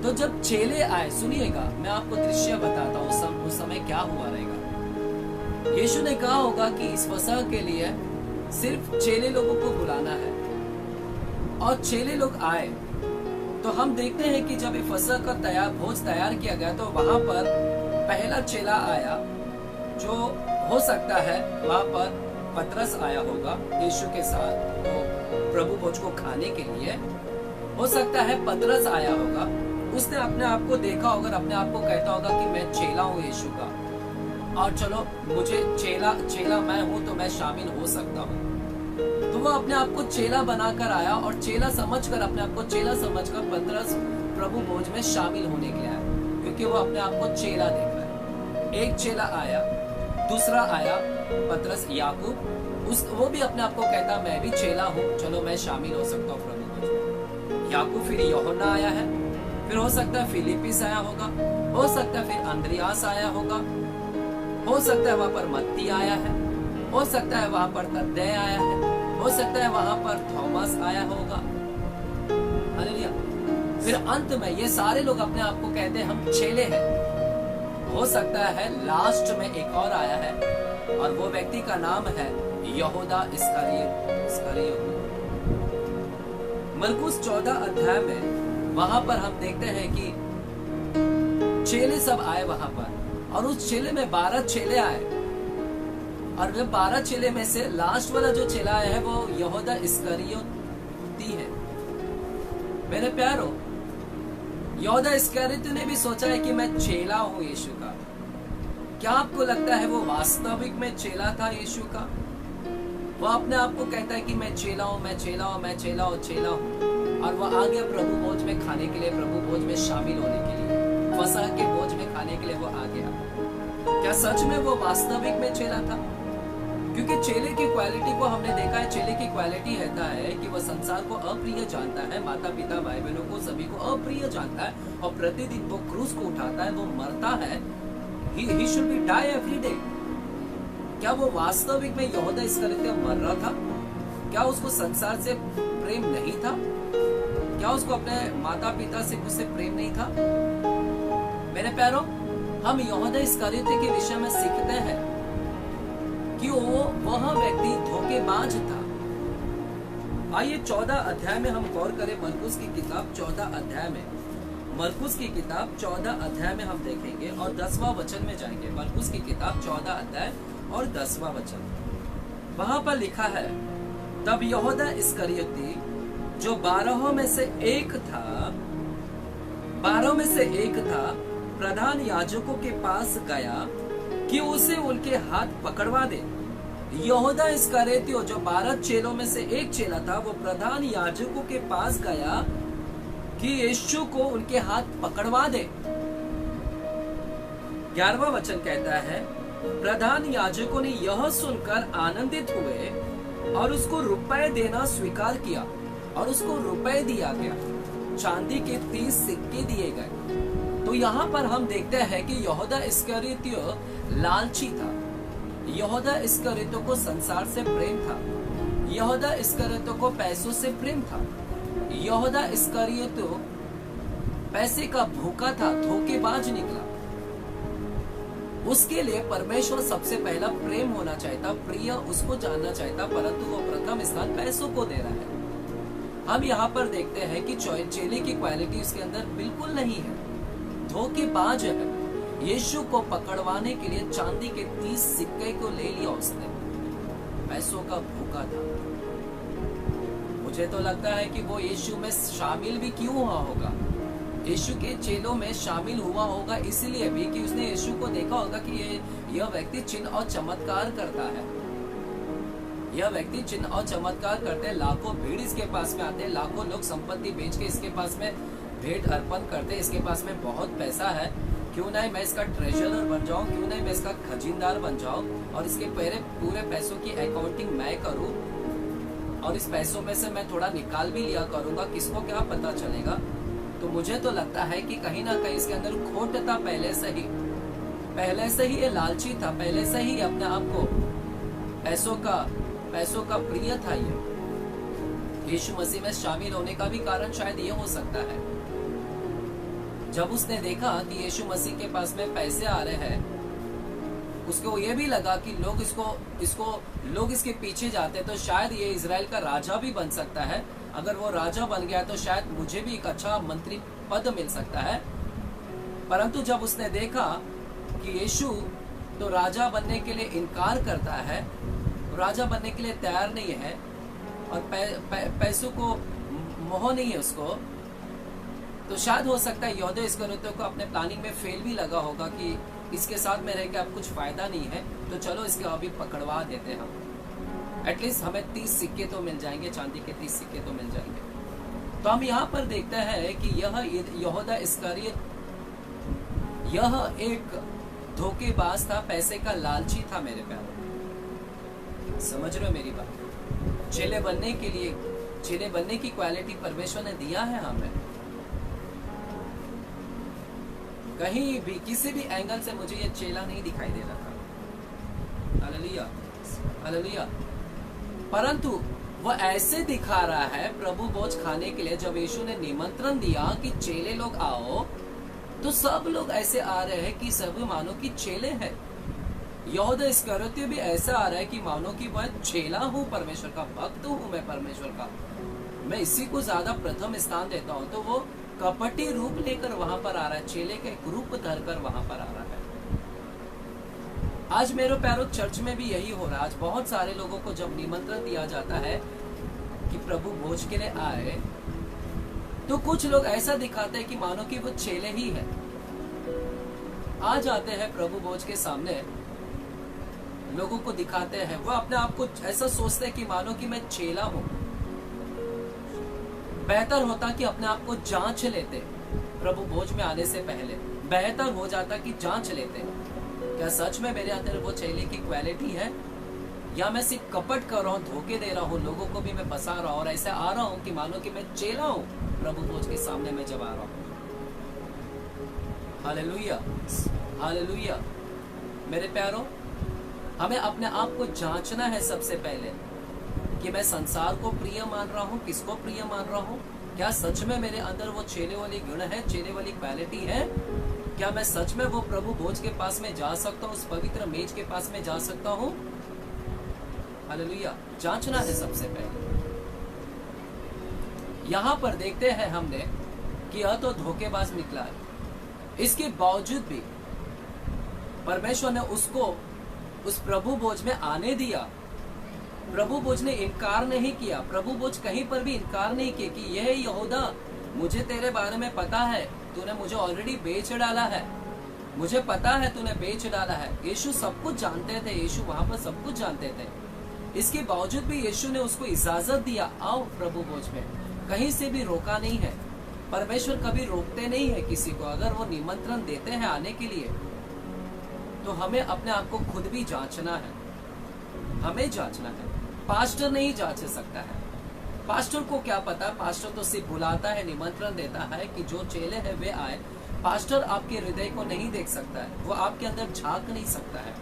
तो जब चेले आए, सुनिएगा, मैं आपको दृश्य बताता हूँ उस समय क्या हुआ रहेगा। यीशु ने कहा होगा कि इस फसह के लिए सिर्फ चेले लोगों को बुलाना है, और चेले लोग आए। तो हम देखते हैं कि जब ये फसह का भोज तैयार किया गया, तो वहां पर पहला चेला आया, जो हो सकता है वहां पर पतरस आया होगा यीशु के साथ, तो प्रभु भोज को खाने के लिए। हो सकता है पतरस आया होगा, उसने अपने आप को देखा होगा, अपने आप को कहता होगा कि मैं चेला हूँ यीशु का, और चलो मुझे चेला मैं हूँ तो मैं शामिल हो सकता हूँ। तो वो अपने आप को चेला बनाकर आया, और चेला समझकर, अपने आप को चेला समझकर पतरस प्रभु भोज में शामिल होने के लिए आया, क्योंकि वो अपने आप को चेला देख रहा है। एक चेला आया, दूसरा आया पतरस याकूब, वो भी अपने आप को कहता मैं भी चेला हूँ, चलो मैं शामिल हो सकता हूँ प्रभु भोज में। याकूब, फिर यूहन्ना आया है, फिर हो सकता है फिलिपिस आया होगा, हो सकता है फिर अंद्रियास आया होगा, हो सकता है वहां पर मत्ती आया है, हो सकता है वहां पर तद्दै आया है, हो सकता है वहां पर थॉमस आया होगा। हालेलुया। फिर अंत में ये सारे लोग अपने आप को कहते हैं हम चेले हैं। हो सकता है लास्ट में एक और आया है, और वो व्यक्ति का नाम है यहूदा इस्करियोती। मरकुस 14 अध्याय में वहां पर हम देखते हैं कि चेले सब आए वहां पर, और उस चेले में 12 चेले आए, और वे 12 चेले में से लास्ट वाला जो चेला आया है वो यहूदा इस्करियोती है। मेरे प्यारो, यहूदा इस्करियोती ने भी सोचा है कि मैं चेला हूं यीशु का। क्या आपको लगता है वो वास्तविक में चेला था यीशु का? वो अपने आप को कहता है कि मैं चेला हूं, मैं चेला हूं, मैं चेला हूं, चेला हूं, और वो आ गया प्रभु भोज में खाने के लिए, प्रभु भोज में शामिल होने के लिए, फसह के भोज में खाने के लिए वो आ गया। क्या सच में वो वास्तविक में चेला था? क्योंकि चेले की क्वालिटी को हमने देखा है, चेले की क्वालिटी रहता है कि वह संसार को अप्रिय जानता है, माता पिता भाई बहनों को सभी को अप्रिय जानता है, और प्रतिदिन वो क्रूस को उठाता है, वो मरता है। He should be die every day। क्या वो वास्तविक में यहूदा इस्करियोती मर रहा था? क्या उसको संसार से प्रेम नहीं था? क्या उसको अपने माता पिता से उससे प्रेम नहीं था? मेरे प्यारों, हम यहूदा इस्करियोती के विषय में सीखते हैं कि वह व्यक्ति धोखेबाज था। आइए 14 अध्याय में हम गौर करें। मरकुस की किताब 14 अध्याय में, मरकुस की किताब 14 अध्याय में हम देखेंगे और 10वां वचन में जाएंगे। मरकुस की किताब 14 अध्याय और 10वां वचन, वहां पर लिखा है, तब यहूदा इस्करियोती जो 12 में से एक था, 12 में से एक था, प्रधान याजकों के पास गया कि उसे उनके हाथ पकड़वा दे। यहूदा इस्करियोती जो 12 चेलों में से एक चेला था, वो प्रधान याजकों के पास गया कि यीशु को उनके हाथ पकड़वा दे। 11वां वचन कहता है, प्रधान याजकों ने यह सुनकर आनंदित हुए और उसको रुपए देना स्वीकार किया, और उसको रुपए दिया गया, चांदी के 30 सिक्के दिए गए। तो यहाँ पर हम देखते हैं कि यहूदा इस्करियोती लालची था। यहूदा इस्करियोती को संसार से प्रेम था। यहूदा इस्करियोती को पैसों से प्रेम था। यहूदा इस्करियोती पैसे का भूखा था, धोखेबाज निकला। उसके लिए परमेश्वर सबसे पहला प्रेम होना चाहता, प्रिय उसको जानना चाहता, परंतु वो प्रथम स्थान पैसों को दे रहा है। हम यहाँ पर देखते हैं कि चेले की क्वालिटी उसके अंदर बिल्कुल नहीं है, धोखेबाज है। यीशु को पकड़वाने के लिए चांदी के 30 सिक्के को ले लिया उसने, पैसों का भूखा था। मुझे तो लगता है कि वो यीशु में शामिल भी क्यों हुआ होगा, यीशु के चेलों में शामिल हुआ होगा इसलिए भी कि उसने यीशु को देखा होगा कि यह व्यक्ति चिन्ह और चमत्कार करता है। यह व्यक्ति चिन्ह और चमत्कार करते हैं, लाखों भीड़ इसके पास में आते हैं, लाखों लोग संपत्ति बेच के इसके पास में भेंट अर्पण करते हैं। इसके पास में बहुत पैसा है, क्यों नहीं मैं इसका ट्रेजरर बन जाऊं, क्यों नहीं मैं इसका खजीनदार बन जाऊं, और इसके पूरे पैसों की अकाउंटिंग मैं करूं, और इस पैसों में से मैं थोड़ा निकाल भी लिया करूंगा, किसको क्या पता चलेगा। तो मुझे तो लगता है कि कहीं ना कहीं इसके अंदर खोट था पहले से ही। पहले से ही ये लालची था, पहले से ही अपने आप को पैसों का प्रिय था। ये यीशु मसीह में शामिल होने का भी कारण शायद ये हो सकता है। जब उसने देखा कि यीशु मसीह के पास में पैसे आ रहे हैं, उसको ये भी लगा कि लोग इसके पीछे जाते तो शायद ये इजराइल का राजा भी बन सकता है। अगर वो राजा बन गया तो शायद मुझे भी एक अच्छा मंत्री पद मिल सकता है। परंतु जब उसने देखा कि यीशु तो राजा बनने के लिए इनकार करता है, राजा बनने के लिए तैयार नहीं है और पैसों को मोह नहीं है उसको, तो शायद हो सकता है यहूदा इस्करियोती को अपने प्लानिंग में फेल भी लगा होगा कि इसके साथ में रह के अब कुछ फायदा नहीं है, तो चलो इसके अभी पकड़वा देते हैं हम, एटलीस्ट हमें 30 सिक्के तो मिल जाएंगे, चांदी के 30 सिक्के तो मिल जाएंगे। तो हम यहाँ पर देखते हैं कि यह यहूदा इस्करियोती यह एक धोखेबाज था, पैसे का लालची था मेरे प्यारों। समझ रहे हो मेरी बात? चेले बनने की क्वालिटी परमेश्वर ने दिया है हमें। कहीं भी किसी भी एंगल से मुझे ये चेला नहीं दिखाई दे रहा था। Hallelujah, hallelujah. परंतु वो ऐसे दिखा रहा है प्रभु भोज खाने के लिए। जब यीशु ने निमंत्रण दिया कि चेले लोग आओ, तो सब लोग ऐसे आ रहे हैं कि सब मानो कि चेले हैं। यहूदा इस्करियोती भी ऐसा आ रहा है कि मानो कि मैं चेला हूँ, परमेश्वर का भक्त हूँ, मैं परमेश्वर का, मैं इसी को ज्यादा प्रथम स्थान देता हूँ। तो वो कपटी रूप लेकर वहां पर आ रहा है, चेले का एक रूप धरकर वहां पर आ रहा है। आज मेरे प्यारों चर्च में भी यही हो रहा है। आज बहुत सारे लोगों को जब निमंत्रण दिया जाता है कि प्रभु भोज के लिए आए, तो कुछ लोग ऐसा दिखाते हैं कि मानो कि वो चेले ही है। आ जाते हैं प्रभु भोज के सामने, लोगों को दिखाते हैं, वो अपने आप को ऐसा सोचते हैं कि मानो कि मैं चेला हूं। बेहतर होता कि अपने आप को जांच लेते, प्रभु भोज में आने से पहले बेहतर हो जाता कि जांच लेते, क्या सच में मेरे अंदर वो चेले की क्वालिटी है, या मैं सिर्फ कपट कर रहा हूँ, धोखे दे रहा हूँ, लोगों को भी मैं फंसा रहा हूँ और ऐसे आ रहा हूँ कि मानो कि मैं चेला हूँ प्रभु भोज के सामने मैं जब आ रहा हूँ। Hallelujah, hallelujah. मेरे प्यारों, हमें अपने आप को जांचना है सबसे पहले कि मैं संसार को प्रिय मान रहा हूँ, किसको प्रिय मान रहा हूँ। क्या सच में मेरे अंदर वो चेले वाली गुण है, चेले वाली क्वालिटी है? क्या मैं सच में वो प्रभु भोज के पास में जा सकता हूँ, उस पवित्र मेज के पास में जा सकता हूँ? हालेलुया। जांचना है सबसे पहले। यहाँ पर देखते हैं हमने कि यह तो धोखेबाज निकला है, इसके बावजूद भी परमेश्वर ने उसको उस प्रभु भोज में आने दिया। प्रभु भोज ने इनकार नहीं किया, प्रभु भोज कहीं पर भी इनकार नहीं किया कि यह यहूदा, मुझे तेरे बारे में पता है, तूने मुझे ऑलरेडी बेच डाला है, मुझे पता है तूने बेच डाला है। यीशु सब कुछ जानते थे, यीशु वहां पर सब कुछ जानते थे। इसके बावजूद भी यीशु ने उसको इजाजत दिया, आओ प्रभु भोज में। कहीं से भी रोका नहीं है। परमेश्वर कभी रोकते नहीं है किसी को। अगर वो निमंत्रण देते हैं आने के लिए, तो हमें अपने आप को खुद भी जांचना है, हमें जांचना है। पास्टर नहीं जांच सकता है। पास्टर को क्या पता, पास्टर तो सिर्फ बुलाता है, निमंत्रण देता है कि जो चेले हैं वे आए। पास्टर आपके हृदय को नहीं देख सकता है, वो आपके अंदर झांक नहीं सकता है।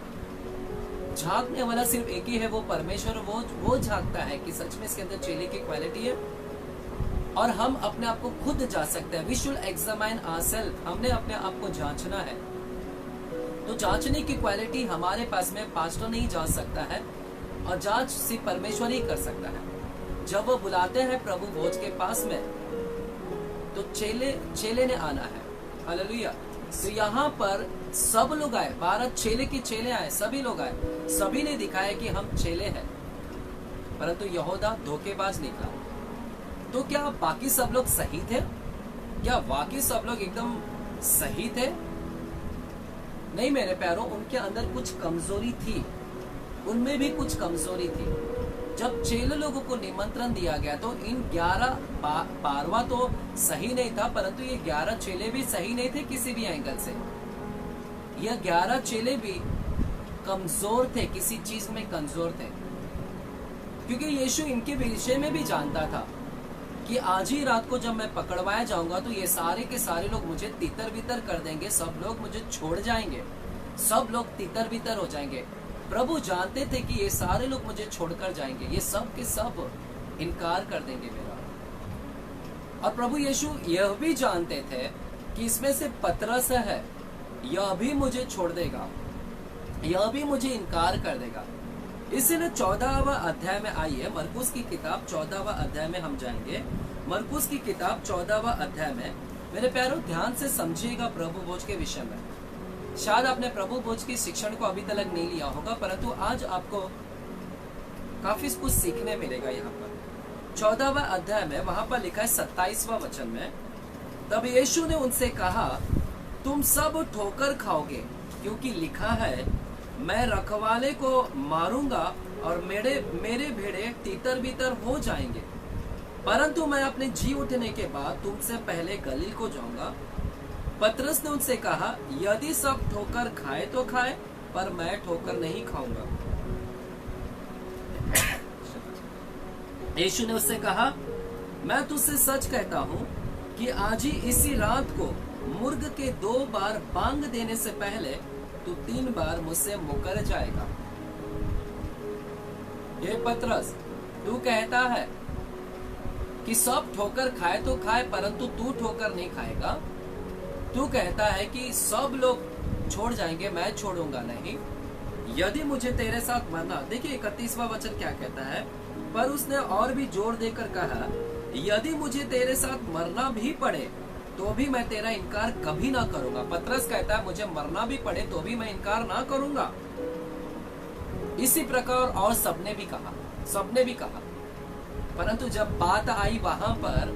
झांकने वाला सिर्फ एक ही है, वो परमेश्वर। वो झांकता है कि सच में इसके अंदर चेले की क्वालिटी है। और हम अपने आप को खुद जांच सकते हैं। We should examine ourselves. हमने अपने आप को जांचना है। तो जांचने की क्वालिटी हमारे पास में पास्टर नहीं जांच सकता है, और जांच सिर्फ परमेश्वर ही कर सकता है। जब वो बुलाते हैं प्रभु भोज के पास में, तो चेले ने आना है। हालेलुया। तो यहाँ पर सब लोग आए, 12 चेले के चेले आए, सभी लोग आए, सभी ने दिखाया कि हम चेले हैं। परंतु यहूदा धोखेबाज निकला। तो क्या बाकी सब लोग सही थे? क्या वाकई सब लोग एकदम सही थे? नहीं मेरे प्यारों, उनके अंदर कुछ कमजोरी थी, उनमें भी कुछ कमजोरी थी। जब चेले लोगों को निमंत्रण दिया गया, तो इन 11 12वां तो सही नहीं था, परंतु ये 11 चेले भी सही नहीं थे किसी भी एंगल से। ये 11 चेले भी कमजोर थे, किसी चीज में कमजोर थे, क्योंकि यीशु इनके विषय में भी जानता था कि आज ही रात को जब मैं पकड़वाया जाऊंगा, तो ये सारे के सारे लोग मुझे तितर बितर कर देंगे, सब लोग मुझे छोड़ जाएंगे, सब लोग तितर बितर हो जाएंगे। प्रभु जानते थे कि ये सारे लोग मुझे छोड़कर जाएंगे, ये सब के सब इनकार कर देंगे मेरा। और प्रभु यीशु यह भी जानते थे कि इसमें से पतरस है, यह भी मुझे छोड़ देगा, यह भी मुझे इनकार कर देगा। इसलिए 14वां अध्याय में आइए, मरकुस की किताब 14वां अध्याय में हम जाएंगे। मरकुस की किताब 14वां अध्याय में मेरे प्यारों ध्यान से समझिएगा प्रभु भोज के विषय में। शायद आपने प्रभु भोज की शिक्षण को अभी तक नहीं लिया होगा, परंतु आज आपको काफी कुछ सीखने मिलेगा। यहाँ पर 14वां अध्याय में वहां पर लिखा है 27वां वचन में, तब यीशु ने उनसे कहा, तुम सब ठोकर खाओगे, क्योंकि लिखा है, मैं रखवाले को मारूंगा और मेरे भेड़े तीतर बीतर हो जाएंगे। परंतु मैं अपने जी उठने के बाद तुमसे पहले गलील को जाऊंगा। पतरस ने उनसे कहा, यदि सब ठोकर खाए तो खाए, पर मैं ठोकर नहीं खाऊंगा। यीशु ने उससे कहा, मैं तुझसे सच कहता हूं कि आज ही इसी रात को मुर्ग के 2 बार बांग देने से पहले तू 3 बार मुझसे मुकर जाएगा। ये पतरस, तू कहता है कि सब ठोकर खाए तो खाए, परंतु तू ठोकर नहीं खाएगा। तू कहता है कि सब लोग छोड़ जाएंगे, मैं छोड़ूंगा नहीं। यदि मुझे तेरे साथ मरना, देखिए 31वां वचन क्या कहता है, पर उसने और भी जोर देकर कहा, यदि मुझे तेरे साथ मरना भी पड़े तो भी मैं तेरा इनकार कभी ना करूंगा। पतरस कहता है, मुझे मरना भी पड़े तो भी मैं इनकार ना करूंगा। इसी प्रकार और सबने भी कहा। परंतु जब बात आई वहां पर,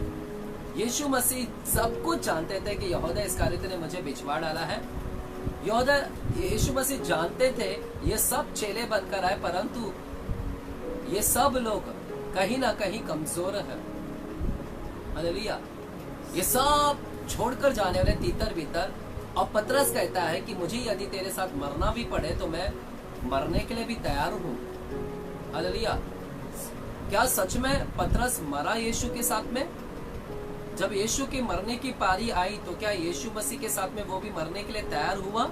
यीशु मसीह सब कुछ जानते थे कि यहूदा इस्करियोती ने मुझे बिछवा डाला है। यीशु मसीह जानते थे ये सब चेले बनकर आए, परंतु ये सब लोग कहीं ना कहीं कमजोर है। हालेलुया। ये सब छोड़कर जाने वाले तीतर बीतर। और पतरस कहता है कि मुझे यदि तेरे साथ मरना भी पड़े तो मैं मरने के लिए भी तैयार हूं। हालेलुया। क्या सच में पतरस मरा यीशु के साथ में? जब यीशु के मरने की पारी आई तो क्या यीशु मसीह के साथ में वो भी मरने के लिए तैयार हुआ?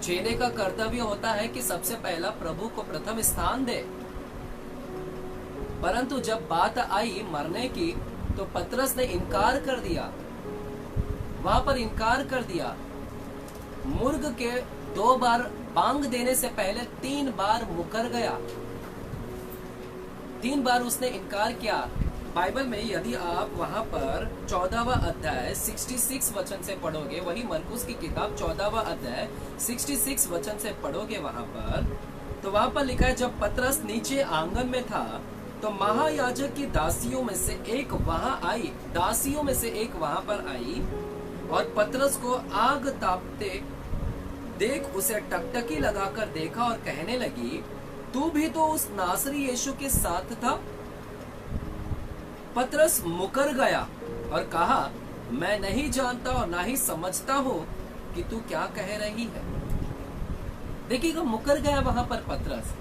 चेले का कर्तव्य होता है कि सबसे पहला प्रभु को प्रथम स्थान दे। परंतु जब बात आई मरने की तो पतरस ने इनकार कर दिया, वहां पर इनकार कर दिया। मुर्ग के 2 बार बांग देने से पहले 3 बार मुकर गया। 3 बार उसने इनकार किया। बाइबल में यदि आप वहां पर 14वां अध्याय 66 वचन से पढ़ोगे, वही मरकुस की किताब 14वां अध्याय 66 वचन से पढ़ोगे वहां पर, तो वहां पर लिखा है, जब पतरस नीचे आंगन में था तो महायाजक की दासियों में से एक वहां पर आई और पतरस को आग तापते देख उसे टकटकी लगाकर देखा और कहने लगी, तू भी तो उस नासरी यीशु के साथ था। पतरस मुकर गया और कहा, मैं नहीं जानता और ना ही समझता हूं कि तू क्या कह रही है। देखिएगा, मुकर गया वहां पर पतरस।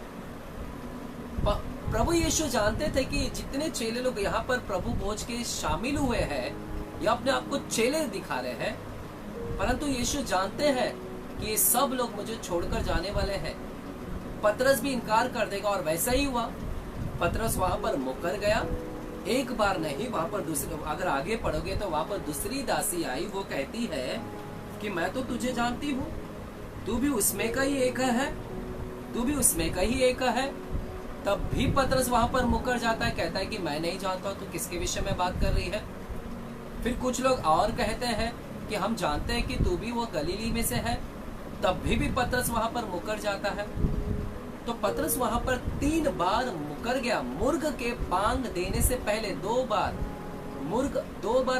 प्रभु यीशु जानते थे कि जितने चेले लोग यहाँ पर प्रभु भोज के शामिल हुए हैं या अपने आप को चेले दिखा रहे हैं, परंतु यीशु जानते हैं कि ये सब लोग मुझे छोड़कर जाने वाले हैं। पतरस भी इनकार कर देगा और वैसा ही हुआ। पतरस वहां पर मुकर गया। एक बार नहीं, वहां पर दूसरी, अगर आगे पढ़ोगे तो वहां पर दूसरी दासी आई, वो कहती है कि मैं तो तुझे जानती हूँ, तू भी उसमें का ही एक है। तब भी पतरस वहां पर मुकर जाता है, कहता है कि मैं नहीं जानता तू किसके विषय में बात कर रही है। फिर कुछ लोग और कहते हैं कि हम जानते हैं कि तू भी वो गलीली में से है। तब भी पतरस वहां पर मुकर जाता है। तो पतरस वहां पर 3 बार मुकर गया। मुर्ग के बांग देने से पहले 2 बार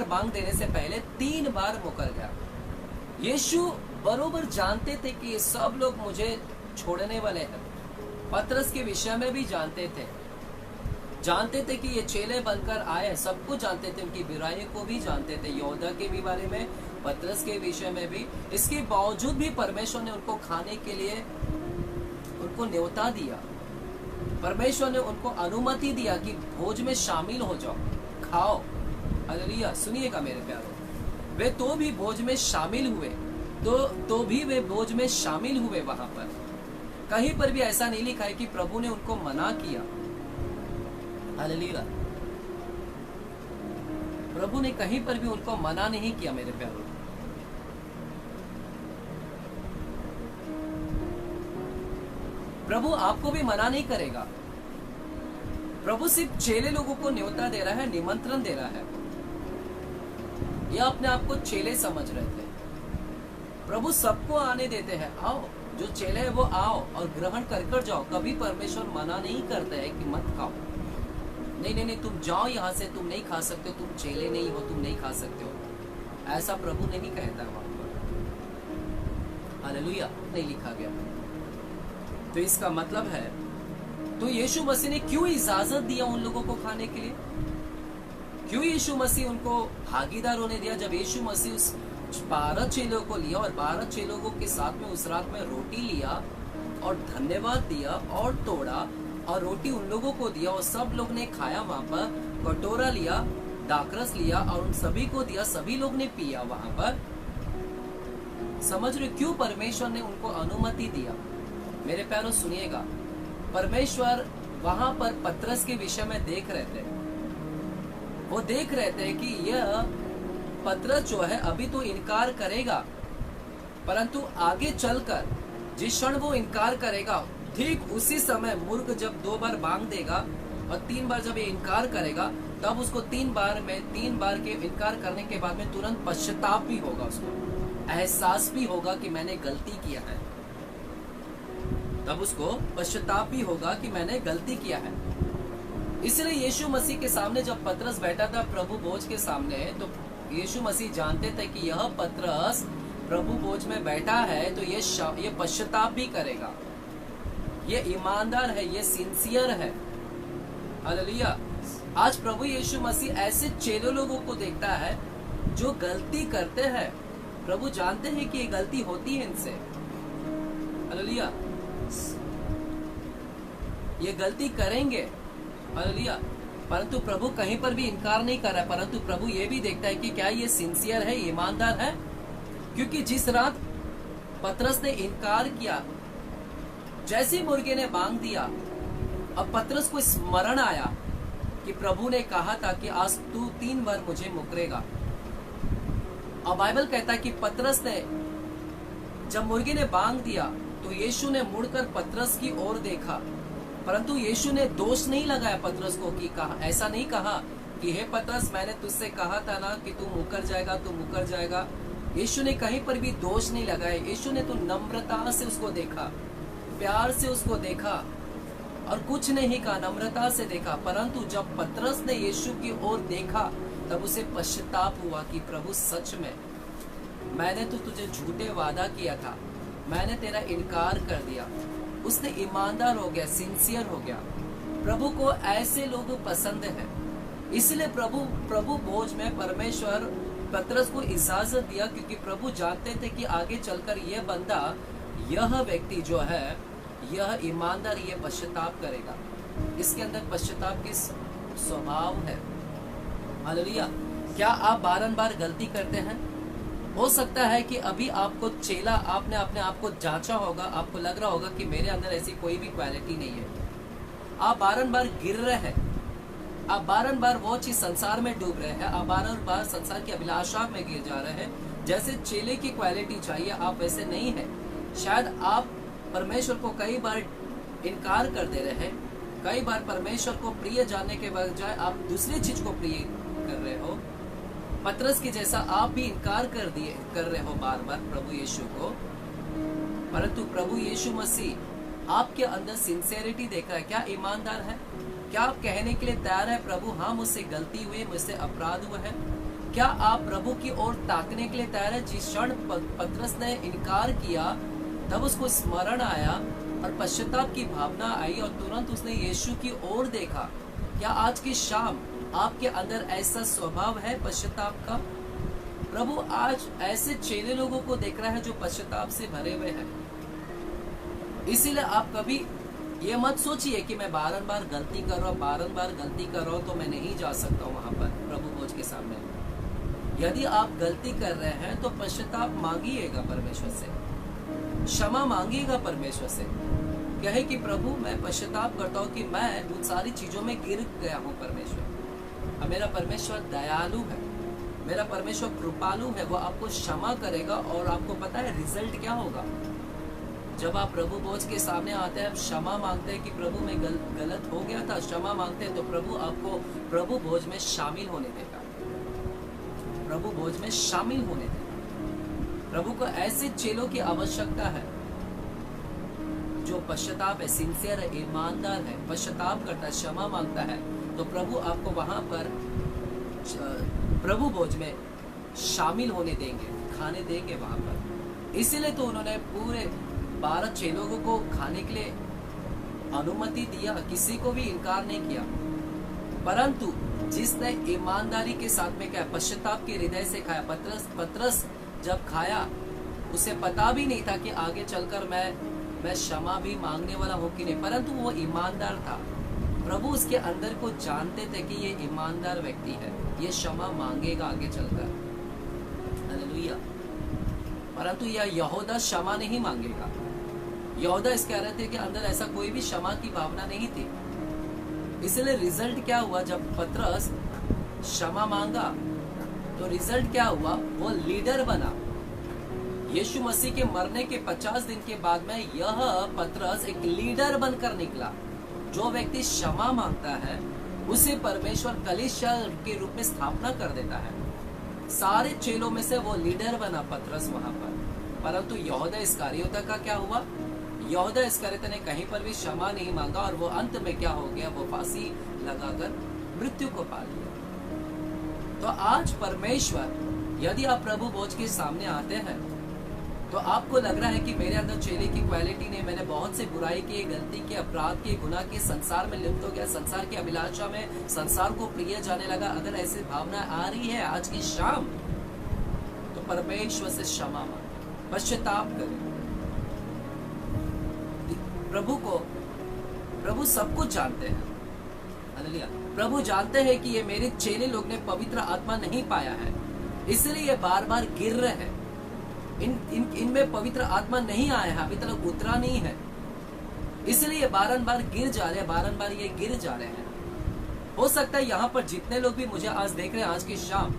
बांग देने से पहले 3 बार मुकर गया। यीशु बरोबर जानते थे कि ये सब लोग मुझे छोड़ने वाले हैं। पतरस के विषय में भी जानते थे कि ये चेले बनकर आए, सब कुछ जानते थे, उनकी बुराई को भी जानते थे, यहूदा के भी बारे में, पतरस के विषय में भी। इसके बावजूद भी परमेश्वर ने उनको खाने के लिए उनको न्योता दिया। परमेश्वर ने उनको अनुमति दिया कि भोज में शामिल हो जाओ, खाओ। हालेलुया। सुनिएगा मेरे प्यारों, वे तो भी भोज में शामिल हुए, तो भी वे भोज में शामिल हुए। वहां पर कहीं पर भी ऐसा नहीं लिखा है कि प्रभु ने उनको मना किया। हालेलुया। प्रभु ने कहीं पर भी उनको मना नहीं किया मेरे प्यारों। प्रभु आपको भी मना नहीं करेगा। प्रभु सिर्फ चेले लोगों को न्योता दे रहा है, निमंत्रण दे रहा है। ये अपने आप को चेले समझ रहे थे। प्रभु सबको आने देते हैं, आओ, जो चेले है वो आओ और ग्रहण कर जाओ। कभी परमेश्वर मना नहीं करते है कि मत खाओ, नहीं नहीं नहीं, तुम जाओ यहाँ से, तुम नहीं खा सकते हो, तुम चेले नहीं हो, तुम नहीं खा सकते हो। ऐसा प्रभु नहीं कहता है वहां पर। हालेलुया। नहीं लिखा गया। तो इसका मतलब है, तो यीशु मसीह ने क्यों इजाजत दिया उन लोगों को खाने के लिए? क्यों यीशु मसीह उनको भागीदार होने दिया? जब यीशु मसीह उस 12 चेलों को लिया और 12 चेलों के साथ में उस रात में रोटी लिया और धन्यवाद दिया और तोड़ा और रोटी उन लोगों को दिया और सब लोग ने खाया। वहां पर कटोरा लिया, दाखरस लिया और उन सभी को दिया, सभी लोग ने पिया वहां पर। समझ रहे क्यों परमेश्वर ने उनको अनुमति दिया? मेरे प्यारों सुनिएगा, परमेश्वर वहां पर पतरस के विषय में देख रहे थे। वो देख रहे थे कि यह पतरस जो है अभी तो इनकार करेगा, परंतु आगे चलकर जिस क्षण वो इनकार करेगा, ठीक उसी समय मुर्ग जब 2 बार बांग देगा और 3 बार जब ये इनकार करेगा, तब उसको 3 बार के इनकार करने के बाद में तुरंत पश्चाताप भी होगा, उसको एहसास भी होगा कि मैंने गलती किया है। तब उसको पश्चाताप भी होगा कि मैंने गलती किया है। इसलिए यीशु मसीह के सामने जब पतरस बैठा था प्रभु भोज के सामने, तो यीशु मसीह जानते थे कि यह पतरस प्रभु भोज में बैठा है तो ये पश्चाताप भी करेगा, ये ईमानदार है, ये सिंसियर है। हालेलुया। आज प्रभु यीशु मसीह ऐसे चेलों लोगों को देखता है जो गलती करते हैं। प्रभु जानते हैं कि ये गलती होती है इनसे। हालेलुया। ये गलती करेंगे। हालेलुया। परंतु प्रभु कहीं पर भी इनकार नहीं कर रहा है, परंतु प्रभु ये भी देखता है कि क्या ये सिंसियर है, ईमानदार है। क्योंकि जिस रात पतरस ने इनकार किया, जैसे ही मुर्गे ने बांग दिया, अब पतरस को स्मरण आया कि प्रभु ने कहा था कि आज तू 3 बार मुझे मुकरेगा। और बाइबल कहता है कि पतरस ने जब मुर्गे ने बांग दिया तो यीशु ने मुड़कर पतरस की ओर देखा, परंतु यीशु ने दोष नहीं लगाया पतरस को कि कहा, ऐसा नहीं कहा कि हे पतरस, मैंने तुझसे कहा था ना कि तू मुकर जाएगा, तू मुकर जाएगा। यीशु ने कहीं पर भी दोष नहीं लगाया। यीशु ने तो नम्रता से उसको देखा, प्यार से उसको देखा और कुछ नहीं कहा, नम्रता से देखा। परंतु जब पतरस ने यीशु की ओर देखा, तब उसे पश्चाताप हुआ कि प्रभु सच में मैंने तो तुझे झूठे वादा किया था, मैंने तेरा इनकार कर दिया। उसने ईमानदार हो गया, सिंसियर हो गया। प्रभु को ऐसे लोग पसंद है। इसलिए प्रभु भोज में परमेश्वर पतरस को इजाजत दिया, क्योंकि प्रभु जानते थे कि आगे चलकर यह बंदा, यह व्यक्ति जो है, यह ईमानदार, यह पश्चाताप करेगा। इसके अंदर पश्चाताप की स्वभाव है। हालेलुया। क्या आप बारंबार गलती करते हैं? हो सकता है कि अभी आपको चेला, आपने अपने आप को जांचा होगा, आपको लग रहा होगा कि मेरे अंदर ऐसी कोई भी क्वालिटी नहीं है। आप बारंबार गिर रहे हैं, आप बारंबार वो चीज संसार में डूब रहे हैं, आप बारंबार संसार की अभिलाषा में गिर जा रहे हैं। जैसे चेले की क्वालिटी चाहिए, आप वैसे नहीं है। शायद आप परमेश्वर को कई बार इनकार कर दे रहे हैं, कई बार परमेश्वर को प्रिय जानने के बजाय आप दूसरी चीज को प्रिय कर रहे हो। पतरस के जैसा आप भी इनकार कर रहे हो बार बार प्रभु यीशु को। परंतु प्रभु यीशु मसीह आपके अंदर सिंसेरिटी देख रहा है। क्या ईमानदार है? क्या आप कहने के लिए तैयार है, प्रभु हाँ मुझसे गलती हुई, मुझसे अपराध हुआ है? क्या आप प्रभु की ओर ताकने के लिए तैयार है? जिस क्षण पतरस ने इनकार किया, तब उसको स्मरण आया और पश्चाताप की भावना आई और तुरंत उसने यीशु की ओर देखा। क्या आज की शाम आपके अंदर ऐसा स्वभाव है पश्चाताप का? प्रभु आज ऐसे चेले लोगों को देख रहा है जो पश्चाताप से भरे हुए हैं। इसीलिए आप कभी ये मत सोचिए कि मैं बारंबार गलती कर रहा हूँ, तो मैं नहीं जा सकता हूँ वहां पर प्रभु भोज के सामने। यदि आप गलती कर रहे हैं तो पश्चाताप मांगिएगा परमेश्वर से, क्षमा मांगिएगा परमेश्वर से। कहे कि प्रभु मैं पश्चाताप करता हूँ कि मैं उन सारी चीजों में गिर गया हूँ परमेश्वर। अब मेरा परमेश्वर दयालु है, मेरा परमेश्वर कृपालु है, वो आपको क्षमा करेगा। और आपको पता है रिजल्ट क्या होगा? जब आप प्रभु भोज के सामने आते हैं, क्षमा मांगते हैं कि प्रभु मैं गलत हो गया था, क्षमा मांगते हैं, तो प्रभु आपको प्रभु भोज में शामिल होने देगा, प्रभु भोज में शामिल होने देगा। प्रभु को ऐसे चेलों की आवश्यकता है जो पश्चाताप है, सिंसियर है, ईमानदार है, पश्चाताप करता है, क्षमा मांगता है, तो प्रभु आपको वहां पर प्रभु भोज में शामिल होने देंगे, खाने देंगे वहां पर। इसीलिए तो उन्होंने पूरे 12 चेलों को खाने के लिए अनुमति दिया, किसी को भी इनकार नहीं किया। परंतु जिसने ईमानदारी के साथ में क्या, पश्चाताप के हृदय से खाया, पतरस जब खाया उसे पता भी नहीं था कि आगे चलकर मैं क्षमा भी मांगने वाला हूँ कि नहीं, परंतु वो ईमानदार था। प्रभु उसके अंदर को जानते थे कि ये ईमानदार व्यक्ति है, ये क्षमा मांगेगा आगे चलकर। हालेलुया। परंतु यह यहूदा क्षमा नहीं मांगेगा। यहूदा इस कह रहे थे कि अंदर ऐसा कोई भी क्षमा की भावना नहीं थी। इसलिए रिजल्ट क्या हुआ? जब पतरस क्षमा मांगा तो रिजल्ट क्या हुआ? वो लीडर बना। यीशु मसीह के मरने के 50 दिन के बाद में यह पतरस एक लीडर बनकर निकला। जो व्यक्ति क्षमा मांगता है उसे परमेश्वर कलीसिया के रूप में स्थापना कर देता है। सारे चेलों में से वो लीडर बना पतरस वहां पर। परंतु यहूदा इस्करियोता का क्या हुआ? यहूदा इस्करियोता ने कहीं पर भी क्षमा नहीं मांगा और वो अंत में क्या हो गया? वो फांसी लगाकर मृत्यु को पा लिया। तो आज परमेश्वर, यदि आप प्रभु भोज के सामने आते हैं तो आपको लग रहा है कि मेरे अंदर चेले की क्वालिटी नहीं, मैंने बहुत से बुराई की, गलती की, अपराध की, गुनाह की, संसार में लिप्त हो गया, संसार की अभिलाषा में संसार को प्रिय जाने लगा। अगर ऐसी भावना आ रही है आज की शाम, तो परमेश्वर से क्षमा मांगे, पश्चाताप करें। प्रभु सब कुछ जानते हैं। हालेलुया। प्रभु जानते हैं कि ये मेरे चेले लोग ने पवित्र आत्मा नहीं पाया है, इसलिए ये बार बार गिर रहे हैं। इनमें पवित्र आत्मा नहीं आया है, अभी तक उतरा नहीं है, इसलिए बारंबार गिर जा रहे हैं, बारंबार ये गिर जा रहे हैं। हो सकता है यहाँ पर जितने लोग भी मुझे आज देख रहे हैं आज की शाम,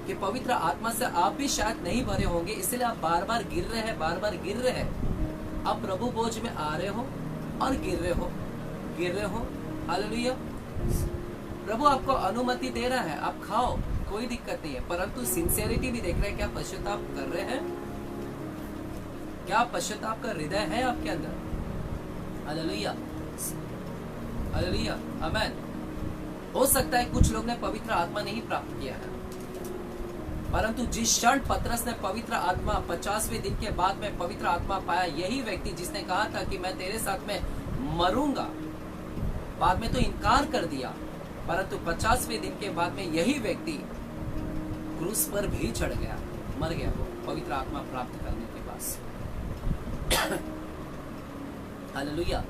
कि पवित्र आत्मा से आप भी शायद नहीं भरे होंगे, इसलिए आप बार बार गिर रहे हैं, बार बार गिर रहे हैं। आप प्रभु भोज में आ रहे हो और गिर रहे हो। हालेलुया। प्रभु आपको अनुमति दे रहा है, आप खाओ, कोई दिक्कत नहीं है, परंतु सिंसियरिटी भी देख रहे हैं। क्या पश्चाताप कर रहे हैं? क्या पश्चाताप का हृदय है आपके अंदर? हालेलुया, हालेलुया, आमेन। हो सकता है कुछ लोग ने पवित्र आत्मा नहीं प्राप्त किया है, परंतु जिस क्षण पतरस ने पवित्र आत्मा 50वें दिन के बाद में पवित्र आत्मा पाया, यही व्यक्ति जिसने कहा था कि मैं तेरे साथ में मरूंगा, बाद में तो इनकार कर दिया, परंतु 50वें दिन के बाद में यही व्यक्ति क्रूस पर भी चढ़ गया, मर गया वो पवित्र आत्मा प्राप्त करने के बाद। हालेलुया।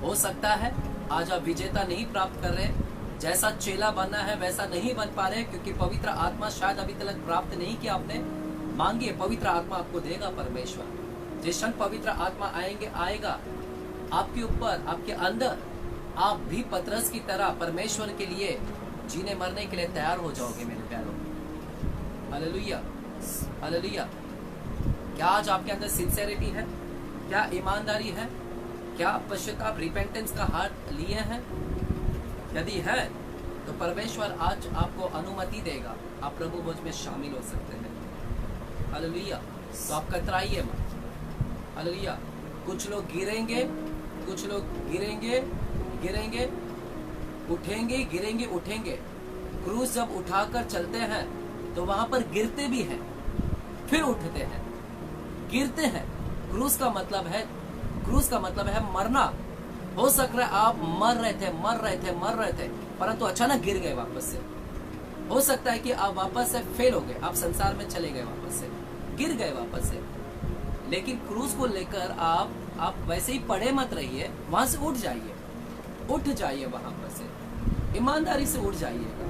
हो सकता है आज आप विजेता नहीं प्राप्त कर रहे, जैसा चेला बनना है वैसा नहीं बन पा रहे, क्योंकि पवित्र आत्मा शायद अभी तक प्राप्त नहीं किया आपने। मांगिए, पवित्र आत्मा आपको देगा परमेश्वर। जिस क्षण पवित्र आत्मा आएगा आपके ऊपर, आपके अंदर, आप भी पतरस की तरह परमेश्वर के लिए जीने मरने के लिए तैयार हो जाओगे मेरे प्यारों। Hallelujah, hallelujah. क्या आज आपके अंदर सिंसेरिटी है? क्या ईमानदारी है? क्या पश्चाताप, रिपेंटेंस का हाथ लिए हैं? यदि है तो परमेश्वर आज आपको अनुमति देगा, आप प्रभु भोज में शामिल हो सकते हैं। हालेलुया। तो आप कतराइए मत। हालेलुया। कुछ लोग गिरेंगे, कुछ लोग गिरेंगे, उठेंगे। क्रूस जब उठाकर चलते हैं तो वहां पर गिरते भी हैं, फिर उठते हैं, गिरते हैं। क्रूस का मतलब है मरना। हो सकता है आप मर रहे थे, परंतु अचानक गिर गए वापस से। हो सकता है कि आप वापस से फेल हो गए, आप संसार में चले गए, वापस से गिर गए वापस से। लेकिन क्रूस को लेकर आप वैसे ही पड़े मत रहिए, वहां से उठ जाइए वहां पर से, ईमानदारी से उठ जाइएगा।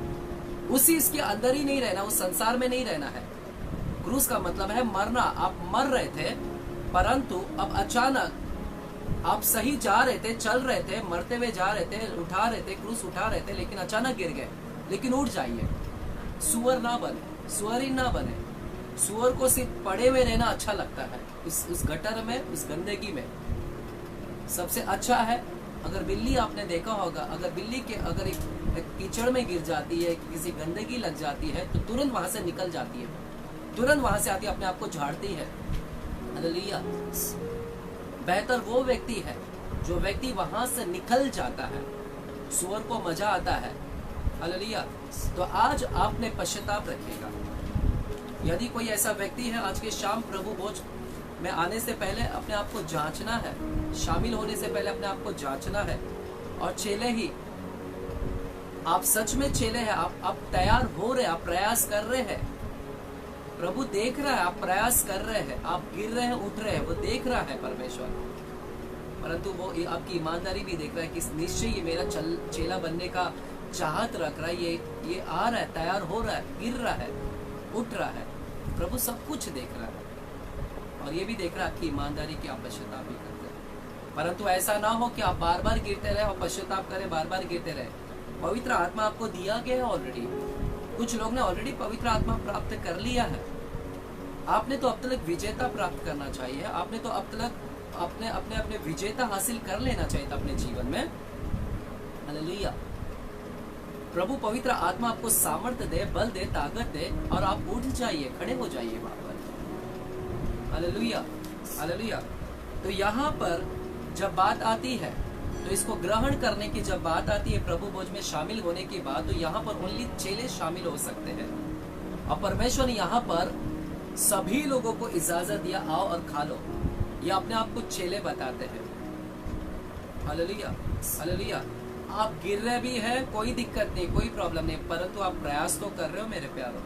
उसी इसके अंदर ही नहीं रहना, उस संसार में नहीं रहना है। क्रूस का मतलब है मरना। आप मर रहे थे, परंतु अब अचानक आप सही जा रहे थे, चल रहे थे, मरते हुए जा रहे थे, उठा रहे थे, क्रूस उठा रहे थे, लेकिन अचानक गिर गए। लेकिन उठ जाइए, सुअर ना बने, सुअर ही ना बने। सुअर को सिर्फ पड़े हुए रहना अच्छा लगता है, उस गटर में, उस गंदगी में। सबसे अच्छा है, अगर बिल्ली आपने देखा होगा, अगर बिल्ली के अगर एक कीचड़ में गिर जाती है, किसी गंदगी लग जाती है, तो तुरंत वहां से निकल जाती है, तुरंत वहां से आती है, अपने आप को झाड़ती है। हालेलुया। बेहतर वो व्यक्ति है जो व्यक्ति वहां से निकल जाता है। सुअर को मजा आता है। हालेलुया। तो आज आपने पश्चाताप रखेगा। यदि कोई ऐसा व्यक्ति है, आज के शाम प्रभु भोज में आने से पहले अपने आप को जांचना है, शामिल होने से पहले अपने आप को जांचना है। और चेले ही, आप सच में चेले हैं, आप तैयार हो रहे, आप प्रयास कर रहे हैं। प्रभु देख रहा है, आप प्रयास कर रहे हैं, आप गिर रहे हैं, उठ रहे हैं, वो देख रहा है परमेश्वर। परंतु वो आपकी ईमानदारी भी देख रहा है कि निश्चय ये मेरा चेला बनने का चाहत रख रहा है, ये आ रहा है, तैयार हो रहा है, गिर रहा है, उठ रहा है। प्रभु सब कुछ देख रहा है और ये भी देख रहा है आपकी ईमानदारी की, आप पश्चाताप भी करते हैं। परंतु ऐसा ना हो कि आप बार बार गिरते रहे और पश्चाताप करें, बार बार गिरते रहे। पवित्र आत्मा आपको दिया गया है ऑलरेडी। कुछ लोग ने ऑलरेडी पवित्र आत्मा प्राप्त कर लिया है। आपने तो अब तक विजेता प्राप्त करना चाहिए। आपने तो अब तक अपने विजेता हासिल कर लेना चाहिए था अपने जीवन में। हालेलुया। प्रभु पवित्र आत्मा आपको सामर्थ्य दे, बल दे, ताकत दे और आप उठ जाइए, खड़े हो जाइए वहां पर। Hallelujah, hallelujah. तो यहाँ पर जब बात आती है, तो इसको ग्रहण करने की जब बात आती है, प्रभु भोज में शामिल होने की बात, तो यहाँ पर ओनली चेले शामिल हो सकते हैं। और परमेश्वर ने यहाँ पर सभी लोगों को इजाजत दिया, आओ और खा लो। ये अपने आप को चेले बताते हैं। Hallelujah, hallelujah. आप गिर रहे भी हैं, कोई दिक्कत नहीं, कोई प्रॉब्लम नहीं, परंतु आप प्रयास तो कर रहे हो मेरे प्यारों।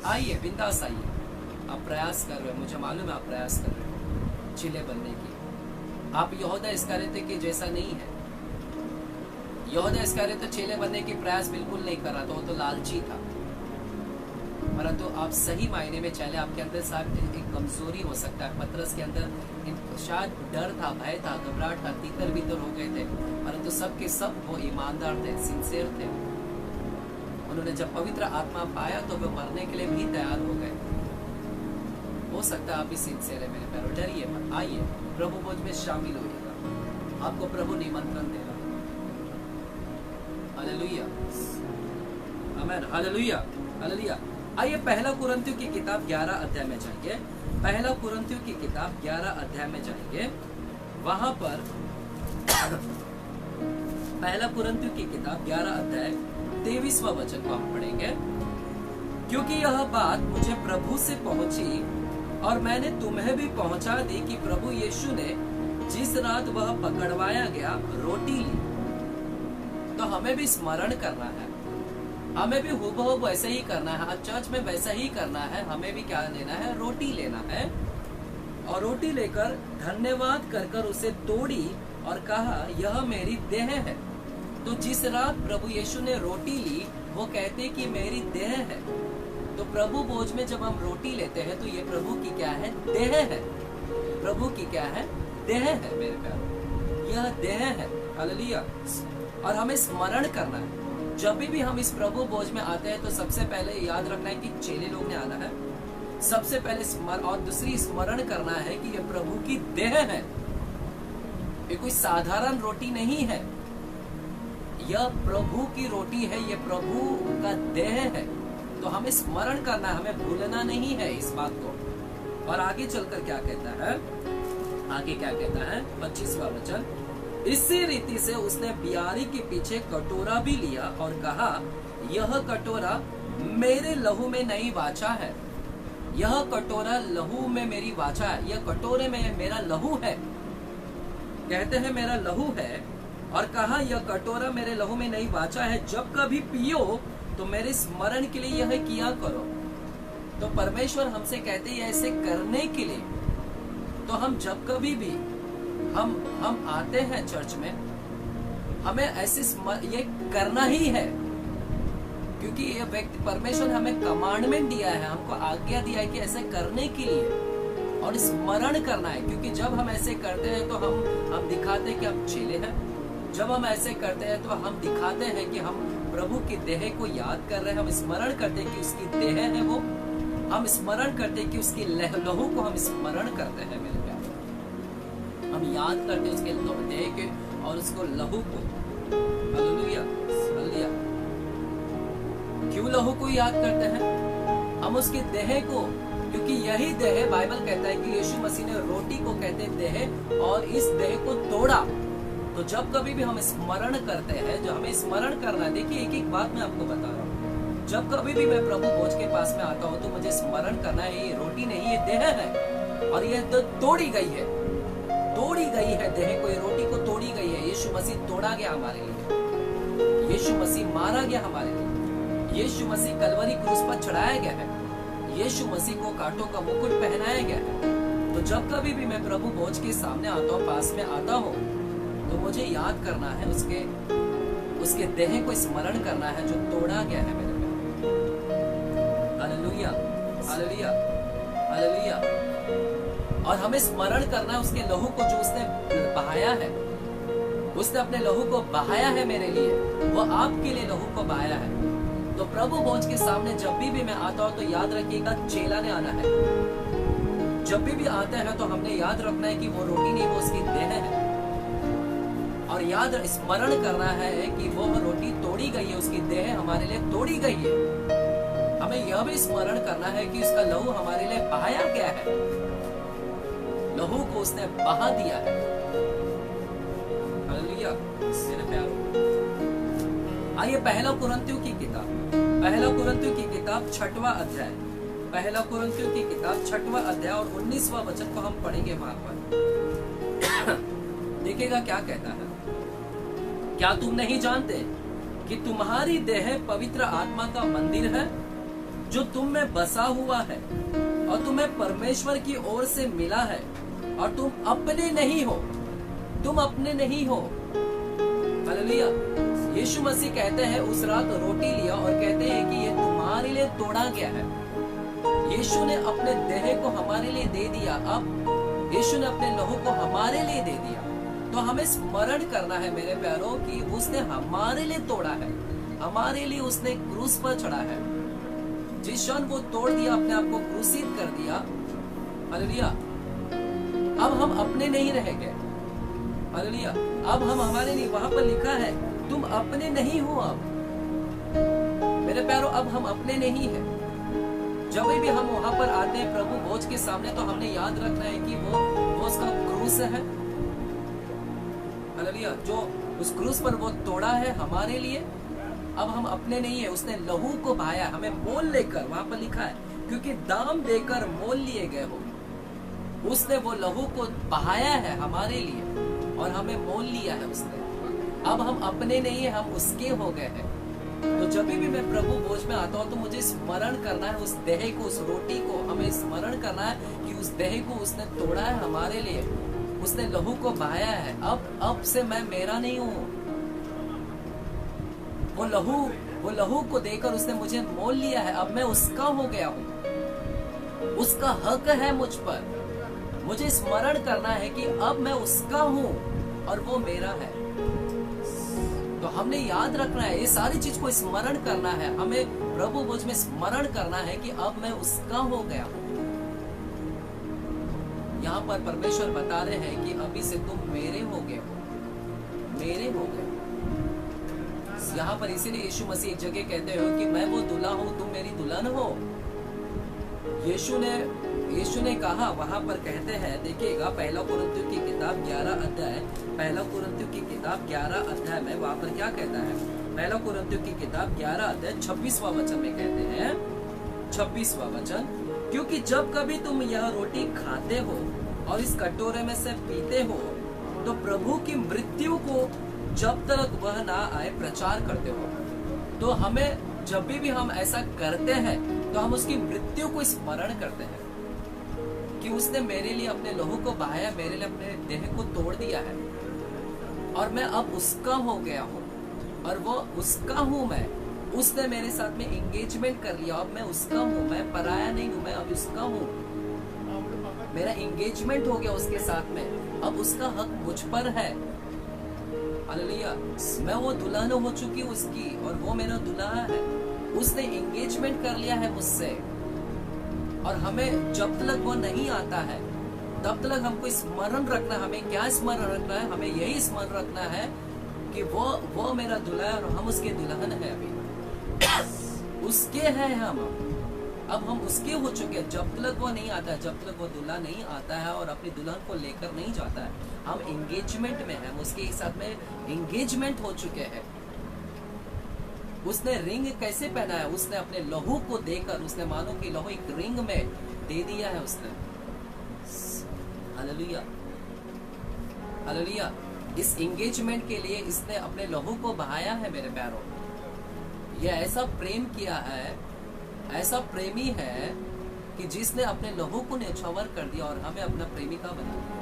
आइए, बिंदास आइए, आप प्रयास कर रहे हो, मुझे मालूम है आप प्रयास कर रहे हो चेले बनने की। आप यहूदा इस्करियोती के जैसा नहीं है। यहूदा इस्करियोती तो चेले बनने की प्रयास बिल्कुल नहीं कर रहा था, वो तो लालची था। परंतु आप सही मायने में चले, आपके अंदर शायद एक कमजोरी हो सकता है। पतरस के अंदर शायद डर था, भय था, घबराहट था, तीतर बीतर हो गए थे, परंतु सब के सब वो ईमानदार थे, सिंसियर थे। उन्होंने जब पवित्र आत्मा पाया तो वो मरने के लिए भी तैयार हो गए। हो सकता है आप भी सिंसियर है मेरे प्यारों, डरिए मत, आइए प्रभु भोज में शामिल होइएगा। आपको प्रभु निमंत्रण दे रहा है। हालेलुया, आमीन, हालेलुया, हालेलुया। आइए पहला कुरिन्थियों की किताब 11 अध्याय में जाएंगे। पहला कुरिन्थियों की किताब 11 अध्याय में जाएंगे। वहां पर पहला कुरिन्थियों की किताब 11 अध्याय 23वां वचन को हम पढ़ेंगे। क्योंकि यह बात मुझे प्रभु से पहुंची और मैंने तुम्हें भी पहुंचा दी कि प्रभु यीशु ने जिस रात वह पकड़वाया गया रोटी ली। तो हमें भी स्मरण करना है, हमें भी हुबहू वैसे ही करना है। आज चर्च में वैसा ही करना है। हमें भी क्या लेना है? रोटी लेना है। और रोटी लेकर धन्यवाद कर कर उसे तोड़ी और कहा, यह मेरी देह है। तो जिस रात प्रभु यीशु ने रोटी ली, वो कहते कि मेरी देह है। तो प्रभु भोज में जब हम रोटी लेते हैं तो ये प्रभु की क्या है? देह है। प्रभु की क्या है? देह है मेरे प्यारों, यह देह है। हालेलुया। और हमें स्मरण करना है, जब भी हम इस प्रभु भोज में आते हैं तो सबसे पहले याद रखना है कि चेले लोग ने आना है। सबसे पहले और दूसरी स्मरण करना है कि यह प्रभु की देह है। ये कोई साधारण रोटी नहीं है, यह प्रभु की रोटी है, यह प्रभु का देह है। तो हमें स्मरण करना है, हमें भूलना नहीं है इस बात को। और आगे चलकर क्या कहता है? आगे क्या कहता है? 25वां वचन। इसी रीति से उसने बियारी के पीछे कटोरा भी लिया और कहा, यह कटोरा मेरे लहू में नई वाचा है। यह कटोरा लहू में मेरी वाचा है। यह कटोरे में मेरा लहू है। कहते हैं मेरा लहू है। और कहा, यह कटोरा मेरे लहू में नई वाचा है। जब कभी पियो तो मेरे स्मरण के लिए यह किया करो। तो परमेश्वर हमसे कहते हैं ऐसे करने के लिए। तो हम जब कभी भी हम आते हैं चर्च में, हमें ऐसे ये करना ही है। क्योंकि ये व्यक्ति परमेश्वर ने हमें कमांडमेंट दिया है, हमको आज्ञा दिया है कि ऐसे करने के लिए और स्मरण करना है। क्योंकि जब हम ऐसे करते हैं तो हम दिखाते हैं कि हम चेले हैं। जब हम ऐसे करते हैं तो हम दिखाते हैं कि हम प्रभु की देह को याद कर रहे हैं। हम स्मरण करते हैं कि उसकी देह है वो, हम स्मरण करते हैं कि उसकी लहू को हम स्मरण करते हैं मेरे प्यारे। हम याद करते हैं उसके देह के और उसको लहू को। Hallelujah, hallelujah. क्यों लहू को याद करते हैं? हम उसकी देह को, क्योंकि यही देह, बाइबल कहता है कि यीशु मसीह ने रोटी को कहते हैं देह, और इस देह को तोड़ा। तो जब कभी भी हम स्मरण करते हैं, जो हमें स्मरण करना है, देखिए एक एक बात मैं आपको बता रहा हूँ। जब कभी भी मैं प्रभु भोज के पास में आता हूँ तो मुझे स्मरण करना है ये रोटी नहीं, ये देह है और ये तो तोड़ी गई है, तोड़ी गई है देह को, ये रोटी को तोड़ी गई है। यीशु मसीह तोड़ा गया हमारे लिए, यीशु मसीह मारा गया हमारे लिए, यीशु मसीह कलवरी क्रूस पर चढ़ाया गया है, यीशु मसीह को कांटों का मुकुट पहनाया गया है। तो जब कभी भी मैं प्रभु भोज के सामने आता हूँ, पास में आता हूँ, तो मुझे याद करना है उसके देह को स्मरण करना है जो तोड़ा गया है मेरे में। Hallelujah, hallelujah, hallelujah. और हमें स्मरण करना है उसके लहू को जो उसने बहाया है। उसने अपने लहू को बहाया है मेरे लिए, वो आपके लिए लहू को बहाया है। तो प्रभु भोज के सामने जब भी मैं आता हूँ तो याद रखिएगा चेला ने आना है। जब भी आते हैं तो हमने याद रखना है कि वो रोटी नहीं, वो उसकी देह है। और याद स्मरण करना है कि वो रोटी तोड़ी गई है, उसकी देह हमारे लिए तोड़ी गई है। हमें यह भी स्मरण करना है कि उसका लहू हमारे लिए बहाया गया है, लहू को उसने बहा दिया है। हालेलुया मेरे प्यारों। आइए पहला कुरिन्थियों की किताब 6वां अध्याय, पहला कुरिन्थियों की किताब 6वां अध्याय और 19वां वचन को हम पढ़ेंगे वहां पर। देखिएगा क्या कहता है। क्या तुम नहीं जानते कि तुम्हारी देह पवित्र आत्मा का मंदिर है जो तुम में बसा हुआ है और तुम्हें परमेश्वर की ओर से मिला है और तुम अपने नहीं हो, तुम अपने नहीं हो। हालेलुया। यीशु मसीह कहते हैं उस रात रोटी लिया और कहते हैं कि ये तुम्हारे लिए तोड़ा गया है। यीशु ने अपने देह को हमारे लिए दे दिया, अब यीशु ने अपने लहू को हमारे लिए दे दिया। तो हमें स्मरण करना है मेरे प्यारों कि उसने हमारे लिए तोड़ा है, हमारे लिए उसने क्रूस पर चढ़ा है। जिस क्षण वो तोड़ दिया, अपने आप को क्रूसित कर दिया, हालेलुया, अब हम अपने नहीं रह गए। हालेलुया, अब हम हमारे नहीं, वहां पर लिखा है तुम अपने नहीं हो। अब मेरे प्यारों अब हम अपने नहीं है। जब भी हम वहां पर आते हैं प्रभु भोज के सामने तो हमने याद रखना है कि वो उसका क्रूस है। हालेलुया, जो उस क्रूस पर वो तोड़ा है हमारे लिए। अब हम अपने नहीं है, उसने लहू को बहाया, हमें मोल लेकर, वहां पर लिखा है क्योंकि दाम देकर मोल लिए गए हो। उसने वो लहू को बहाया है हमारे लिए और हमें मोल लिया है उसने। अब हम अपने नहीं है, हम उसके हो गए हैं। तो जब भी मैं प्रभु भोज में आता हूँ तो मुझे स्मरण करना है उस देह को, उस रोटी को हमें स्मरण करना है कि उस देह को उसने तोड़ा है हमारे लिए, उसने लहू को बहाया है। अब से मैं मेरा नहीं हूँ। वो लहू को देकर उसने मुझे मोल लिया है, अब मैं उसका हो गया हूँ। उसका हक है मुझ पर। मुझे स्मरण करना है कि अब मैं उसका हूँ और वो मेरा है। तो हमने याद रखना है, ये सारी चीज को स्मरण करना है। हमें प्रभु भोज में स्मरण करना है कि अब मैं उसका हो गया हूँ। यहाँ पर परमेश्वर बता रहे हैं कि अभी से तुम मेरे हो गए हो, मेरे हो गए। यहाँ पर इसीलिए यीशु मसीह एक जगह कहते हो कि मैं वो दूल्हा हूँ, तुम मेरी दुल्हन हो। यीशु ने कहा, वहां पर कहते हैं, देखिएगा पहला कुरिन्थियों की किताब 11 अध्याय, पहला कुरिन्थियों की किताब 11 अध्याय में वहां पर क्या कहता है। पहला कुरिन्थियों की किताब 11 अध्याय 26वां वचन में कहते हैं, 26वां वचन, क्योंकि जब कभी तुम यह रोटी खाते हो और इस कटोरे में से पीते हो तो प्रभु की मृत्यु को जब तक वह ना आए प्रचार करते हो। तो हमें जब भी हम ऐसा करते हैं तो हम उसकी मृत्यु को स्मरण करते हैं कि उसने मेरे लिए अपने लहू को बहाया, मेरे लिए अपने देह को तोड़ दिया है और मैं अब उसका हो गया हूँ और वो उसका हूँ मैं। उसने मेरे साथ में एंगेजमेंट कर लिया, अब मैं उसका हूँ, मैं पराया नहीं हूँ, मैं अब उसका हूँ। मेरा एंगेजमेंट हो गया उसके साथ में, अब उसका हक मुझ पर है। हालेलुया। मैं वो दुल्हन हो चुकी उसकी और वो मेरा दुल्हा है। उसने एंगेजमेंट कर लिया है मुझसे, और हमें जब तक वो नहीं आता है तब तक हमको स्मरण रखना। हमें क्या स्मरण रखना है? हमें यही स्मरण रखना है कि वो मेरा दुल्हा है और हम उसके दुल्हन है। अभी उसके हैं हम, अब हम उसके हो चुके हैं। जब तक वो नहीं आता है, जब तक वो दुल्हा नहीं आता है और अपनी दुल्हन को लेकर नहीं जाता है, हम एंगेजमेंट में हैं, हम उसके साथ में एंगेजमेंट हो चुके हैं। उसने रिंग कैसे पहना है? उसने अपने लहू को देकर, उसने मानो कि लहू एक रिंग में दे दिया है उसने। Hallelujah, hallelujah. इस एंगेजमेंट के लिए इसने अपने लहू को बहाया है मेरे प्यारों। ये ऐसा प्रेम किया है, ऐसा प्रेमी है कि जिसने अपने लहू को न्यौछावर कर दिया और हमें अपना प्रेमिका बना दिया।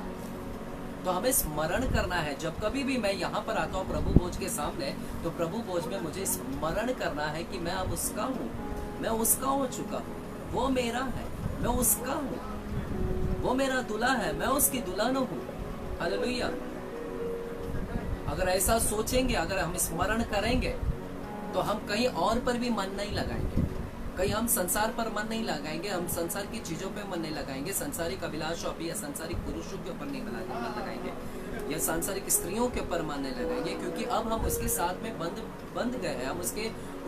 तो हमें स्मरण करना है, जब कभी भी मैं यहाँ पर आता हूँ प्रभु भोज के सामने, तो प्रभु भोज में मुझे स्मरण करना है कि मैं अब उसका हूँ, मैं उसका हो चुका हूँ, वो मेरा है, मैं उसका हूँ, वो मेरा दूल्हा है, मैं उसकी दुल्हन हूँ। हालेलुया। अगर ऐसा सोचेंगे, अगर हम स्मरण करेंगे, तो हम कहीं और पर भी मन नहीं लगाएंगे, कहीं हम संसार पर मन नहीं लगाएंगे, हम संसार की चीजों पे मन नहीं लगाएंगे, संसारिक अभिलाषों पे या संसारिक पुरुषों के ऊपर नहीं मन लगाएंगे, या सांसारिक स्त्रियों के ऊपर मन नहीं लगाएंगे, क्योंकि अब हम उसके साथ में बंध गए हैं, हम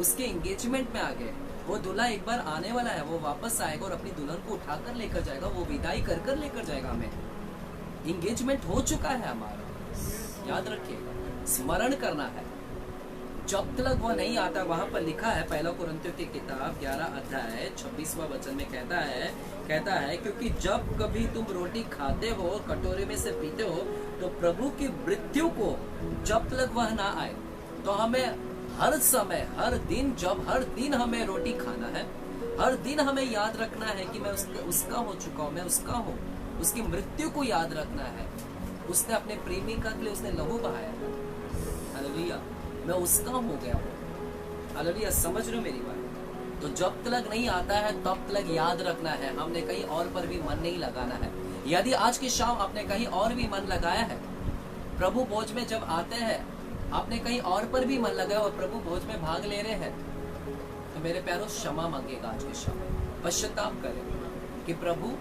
उसके एंगेजमेंट में आ गए। वो दूल्हा एक बार आने वाला है, वो वापस आएगा और अपनी दुल्हन को उठाकर लेकर जाएगा, वो विदाई कर लेकर जाएगा हमें। एंगेजमेंट हो चुका है हमारा, याद रखिएगा, स्मरण करना है। जब तक वो नहीं आता, वहां पर लिखा है पहला कुरिन्थियों की किताब 11 अध्याय 26वां वचन में कहता है क्योंकि जब कभी तुम रोटी खाते हो, कटोरे में से पीते हो, तो प्रभु की मृत्यु को जब तक वह ना आए, तो हमें हर समय, हर दिन हमें रोटी खाना है। हर दिन हमें याद रखना है कि मैं उसका हो चुका हूँ, मैं उसका हूँ। उसकी मृत्यु को याद रखना है। उसने अपने प्रेमिका के लिए उसने लहू बहाया है। हालेलुया, मैं उसका हो गया हूँ। हालेलुया, समझ रहे हो मेरी बात? तो जब तक नहीं आता है तब तक याद रखना है, हमने कहीं और पर भी मन नहीं लगाना है। यदि आज की शाम आपने कहीं और भी मन लगाया है, प्रभु भोज में जब आते हैं आपने कहीं और पर भी मन लगाया और प्रभु भोज में भाग ले रहे हैं, तो मेरे प्यारों क्षमा मांगेगा आज की शाम, पश्चाताप करें कि प्रभु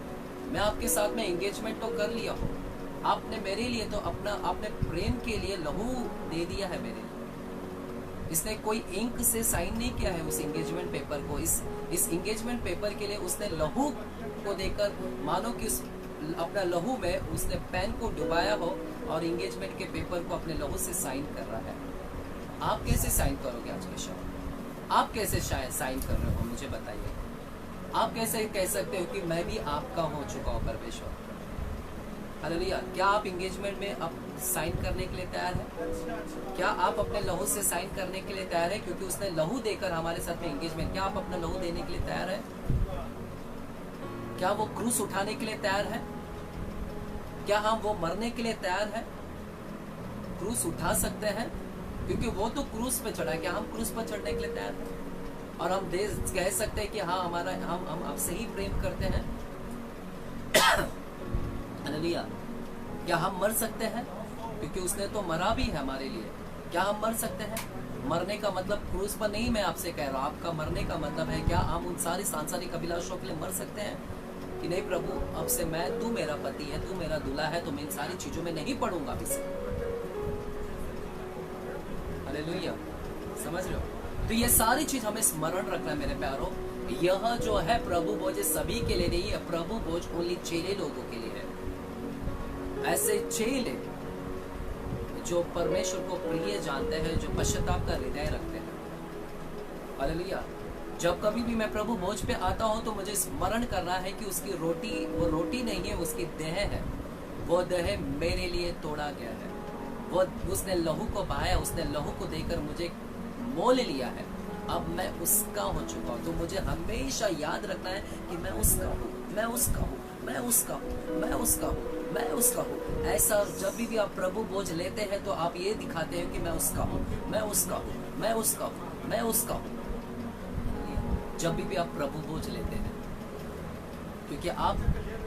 मैं आपके साथ में एंगेजमेंट तो कर लिया हूँ, आपने मेरे लिए तो आपने प्रेम के लिए लहू दे दिया है मेरे लिए। इसने कोई इंक से साइन नहीं किया है उस एंगेजमेंट पेपर को। इस एंगेजमेंट पेपर के लिए उसने लहू को देकर, मानो कि अपना लहू में उसने पेन को डुबाया हो और एंगेजमेंट के पेपर को अपने लहू से साइन कर रहा है। आप कैसे साइन करोगे आज के शाम? आप कैसे साइन कर रहे हो, मुझे बताइए। आप कैसे कह सकते हो कि मैं भी आपका हो चुका हूँ परमेश्वर? हालेलुया। क्या आप एंगेजमेंट में अब साइन करने के लिए तैयार है? क्या आप अपने लहू से साइन करने के लिए तैयार है? क्योंकि उसने लहू देकर हमारे साथ में एंगेजमेंट, क्या आप अपना लहू देने के लिए तैयार है? क्या वो क्रूस उठाने के लिए तैयार है? क्या हम वो मरने के लिए तैयार है? क्रूस उठा सकते हैं क्योंकि वो तो क्रूस पे चढ़ा। क्या हम क्रूस पर चढ़ने के लिए तैयार हैं? और हम कह सकते हैं कि हाँ हम आपसे ही प्रेम करते हैं। हालेलुया। क्या हम मर सकते हैं? क्योंकि उसने तो मरा भी है हमारे लिए। क्या हम मर सकते हैं? मरने का मतलब क्रूस पर नहीं, मैं आपसे कह रहा हूँ, आपका मरने का मतलब है क्या हम उन सारी सांसारिक अभिलाषों के लिए मर सकते हैं कि नहीं प्रभु अब से तू मेरा पति है, तू मेरा दूल्हा है, तो मैं इन सारी चीजों में नहीं पड़ूंगा अभी से। हालेलुया, समझ रहे हो? तो ये सारी चीज हमें स्मरण रखना है मेरे प्यारों। यह जो है प्रभु भोज सभी के लिए नहीं है, प्रभु भोज ओनली चेले लोगों के लिए है। ऐसे चेले जो परमेश्वर को प्रिय जानते हैं, जो पश्चाताप का हृदय रखते हैं। हालेलुया। जब कभी भी मैं प्रभु भोज पे आता हूँ तो मुझे स्मरण करना है कि उसकी रोटी वो रोटी नहीं है, उसकी देह है। वो देह मेरे लिए तोड़ा गया है। वो उसने लहू को बहाया, उसने लहू को देकर मुझे मोल लिया है। अब मैं उसका हो चुका हूँ। तो मुझे हमेशा याद रखना है कि मैं उसका हूँ, मैं उसका हूँ, मैं उसका हूँ, मैं उसका हूँ, मैं उसका हूँ। ऐसा जब भी आप प्रभु भोज लेते हैं तो आप ये दिखाते हैं कि मैं उसका हूँ, मैं उसका हूँ, मैं उसका हूँ, मैं उसका हूँ। जब भी आप प्रभु भोज लेते हैं, क्योंकि आप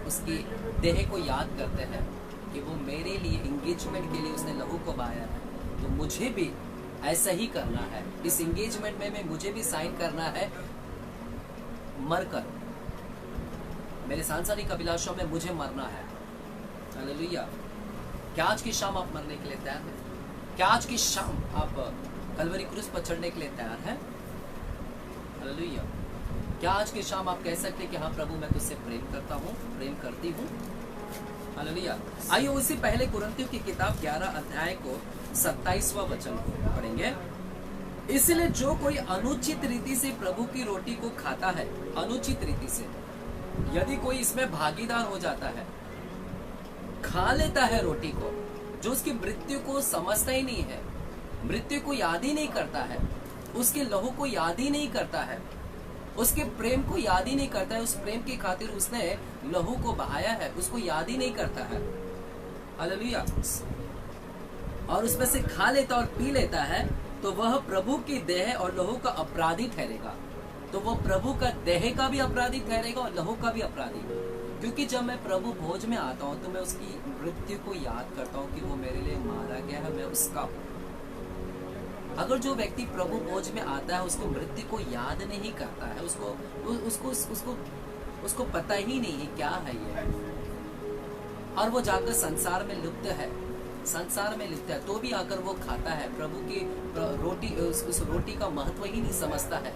उसकी देह को याद करते हैं कि वो मेरे लिए इंगेजमेंट के लिए उसने लहू को बहाया है, तो मुझे भी ऐसा ही करना है। इस इंगेजमेंट में मुझे भी साइन करना है मरकर, मेरे सांसारिक अभिलाषों में मुझे मरना है। हालेलुया। क्या आज की शाम आप मरने के लिए तैयार हैं? क्या आज की शाम आप कलवरी क्रूस पर चढ़ने के लिए तैयार हैं? हालेलुया। क्या आज की शाम आप कह सकते हैं कि हाँ प्रभु मैं तुझसे प्रेम करता हूँ, प्रेम करती हूँ? हालेलुया। आइए उसी पहले कुरिन्थियों की किताब 11 अध्याय को 27वां वचन को पढ़ेंगे। इसलिए जो कोई अनुचित रीति से प्रभु की रोटी को खाता है, अनुचित रीति से, यदि कोई इसमें भागीदार हो जाता है, खा लेता है रोटी को, जो उसकी मृत्यु को समझता ही नहीं है, मृत्यु को याद ही नहीं करता है, उसके लहू को याद ही नहीं करता है, उसके प्रेम को याद ही नहीं करता है, उस प्रेम की खातिर उसने लहू को बहाया है, उसको याद ही नहीं करता है। हालेलुया। और उसमें से खा लेता और पी लेता है, तो वह प्रभु की देह और लहू का अपराधी ठहरेगा। तो वो प्रभु का देह का भी अपराधी ठहरेगा और लहू का भी अपराधी, क्योंकि जब मैं प्रभु भोज में आता हूँ तो मैं उसकी मृत्यु को याद करता हूँ कि वो मेरे लिए मारा गया है, मैं उसका हूँ। अगर जो व्यक्ति प्रभु भोज में आता है उसको मृत्यु को याद नहीं करता है, उसको पता ही नहीं है क्या है ये, और वो जाकर संसार में लिप्त है, तो भी आकर वो खाता है, प्रभु की रोटी, उस रोटी का महत्व ही नहीं समझता है,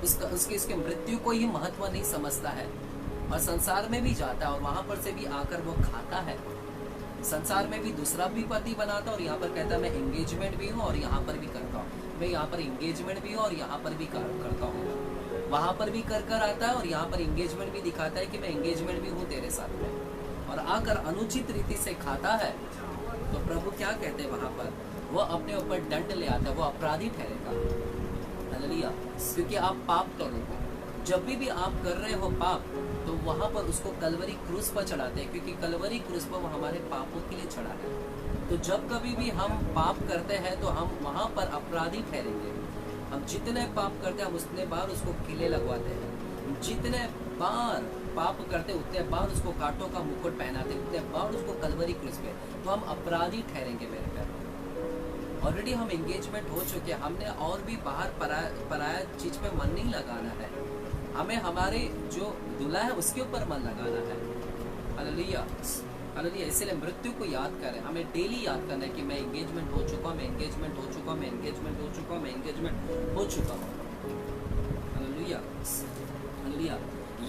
उसके मृत्यु को ही महत्व नहीं समझता है, और संसार में भी जाता है और वहां पर से भी आकर वो खाता है। संसार में भी दूसरा भी पति बनाता है और यहाँ पर कहता है मैं एंगेजमेंट भी हूँ और यहाँ पर भी करता हूँ, मैं यहाँ पर एंगेजमेंट भी हूँ और यहाँ पर भी करता हूँ, वहां पर भी कर आता है और यहाँ पर एंगेजमेंट भी दिखाता है कि मैं एंगेजमेंट भी हूँ तेरे साथ में, और आकर अनुचित रीति से खाता है। तो प्रभु क्या कहते हैं वहां पर, वो अपने ऊपर दंड ले आता है, वो अपराधी ठहरेगा। हालेलुया। क्योंकि आप पाप करोगे, जब भी आप कर रहे हो पाप, तो वहां पर उसको कलवरी क्रूस पर चढ़ाते हैं, क्योंकि कलवरी क्रूस पर वो हमारे पापों के लिए चढ़ा है। तो जब कभी भी हम पाप करते हैं तो हम वहां पर अपराधी ठहरेंगे। हम जितने पाप करते हैं हम उतने बार उसको किले लगवाते हैं, जितने बार पाप करते उतने बार उसको कांटों का मुकुट पहनाते, उतने बार उसको कलवरी क्रूस पे, तो हम अपराधी ठहरेंगे मेरे प्यारे। ऑलरेडी हम एंगेजमेंट हो चुके हैं, हमने और भी बाहर पराया चीज पे मन नहीं लगाना है, हमें हमारे जो दूल्हा है उसके ऊपर मन लगाना है। हालेलुया। हालेलुया। इसलिए मृत्यु को याद करें, हमें डेली याद करना है कि मैं एंगेजमेंट हो चुका, मैं एंगेजमेंट हो चुका, मैं एंगेजमेंट हो चुका, मैं एंगेजमेंट हो चुका हूँ। हालेलुया। हालेलुया।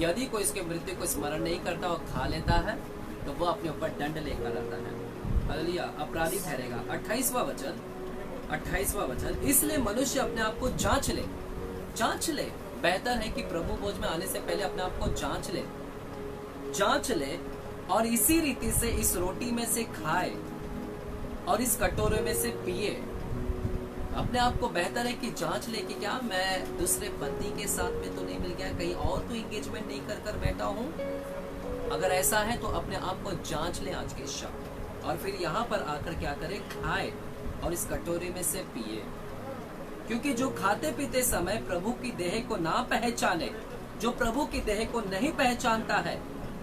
यदि कोई इसके मृत्यु को स्मरण नहीं करता और खा लेता है, तो वो अपने ऊपर दंड लेकर आता है। हालेलुया। अपराधी ठहरेगा। 28वां वचन, इसलिए मनुष्य अपने आप को जांच ले। बेहतर है कि प्रभु भोज में आने से पहले अपने आप को जांच ले और इसी रीति से इस रोटी में से खाए और इस कटोरे में से पिए। अपने आप को बेहतर है कि जांच ले कि क्या मैं दूसरे पति के साथ में तो नहीं मिल गया, कहीं और तो एंगेजमेंट नहीं कर बैठा हूँ। अगर ऐसा है तो अपने आप को जांच ले आज की शाम, और फिर यहाँ पर आकर क्या करे, खाए और इस कटोरे में से पिए। क्योंकि जो खाते पीते समय प्रभु की देह को ना पहचाने, जो प्रभु की देह को नहीं पहचानता है,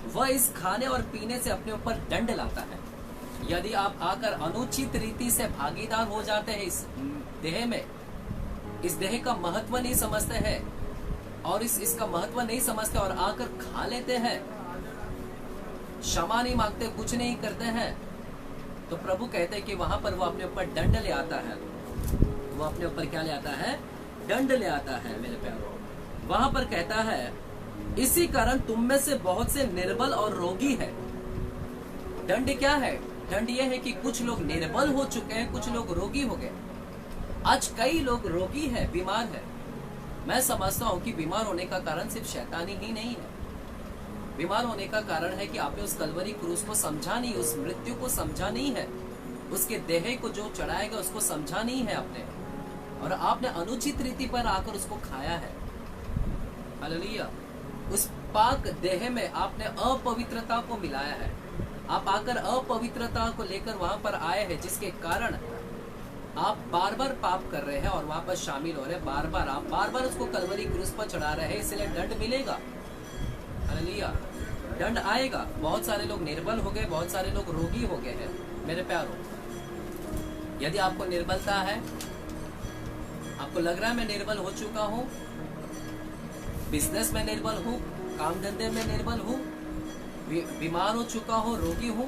वह इस खाने और पीने से अपने ऊपर दंड लाता है। यदि आप आकर अनुचित रीति से भागीदार हो जाते हैं इस देह में, इस देह का महत्व नहीं समझते हैं और इसका महत्व नहीं समझते और आकर खा लेते हैं, क्षमा नहीं मांगते, कुछ नहीं करते हैं, तो प्रभु कहते हैं कि वहां पर वो अपने ऊपर दंड ले आता है। वो अपने ऊपर क्या ले आता है? दंड ले आता है मेरे प्यारो। वहां पर कहता है, इसी कारण तुम में से बहुत से निर्बल और रोगी है। दंड क्या है? दंड यह है कि कुछ लोग निर्बल हो चुके हैं, कुछ लोग रोगी हो गए। आज कई लोग रोगी है, बीमार है। मैं समझता हूं कि बीमार होने का कारण सिर्फ शैतानी ही नहीं है। बीमार होने का कारण है कि आपने उस कलवरी क्रूस को समझा नहीं, उस मृत्यु को समझा नहीं है, उसके देह को जो चढ़ाएगा उसको समझा नहीं है आपने, और आपने अनुचित रीति पर आकर उसको खाया है। हालेलुया। उस पाक देह में आपने अपवित्रता को मिलाया है। आप आकर अपवित्रता को लेकर वहां पर आए हैं, जिसके कारण आप बार बार पाप कर रहे हैं और वहां पर शामिल हो रहे हैं, बार बार आप बार बार उसको कलवरी क्रूस पर चढ़ा रहे हैं, इसलिए दंड मिलेगा। हालेलुया, दंड आएगा। बहुत सारे लोग निर्बल हो गए, बहुत सारे लोग रोगी हो गए हैं मेरे प्यारों। यदि आपको निर्बलता है, आपको लग रहा है मैं निर्बल हो चुका हूं, बिजनेस में निर्बल हूं, काम धंधे में निर्बल हूं, बीमार हो चुका हूं, रोगी हूं,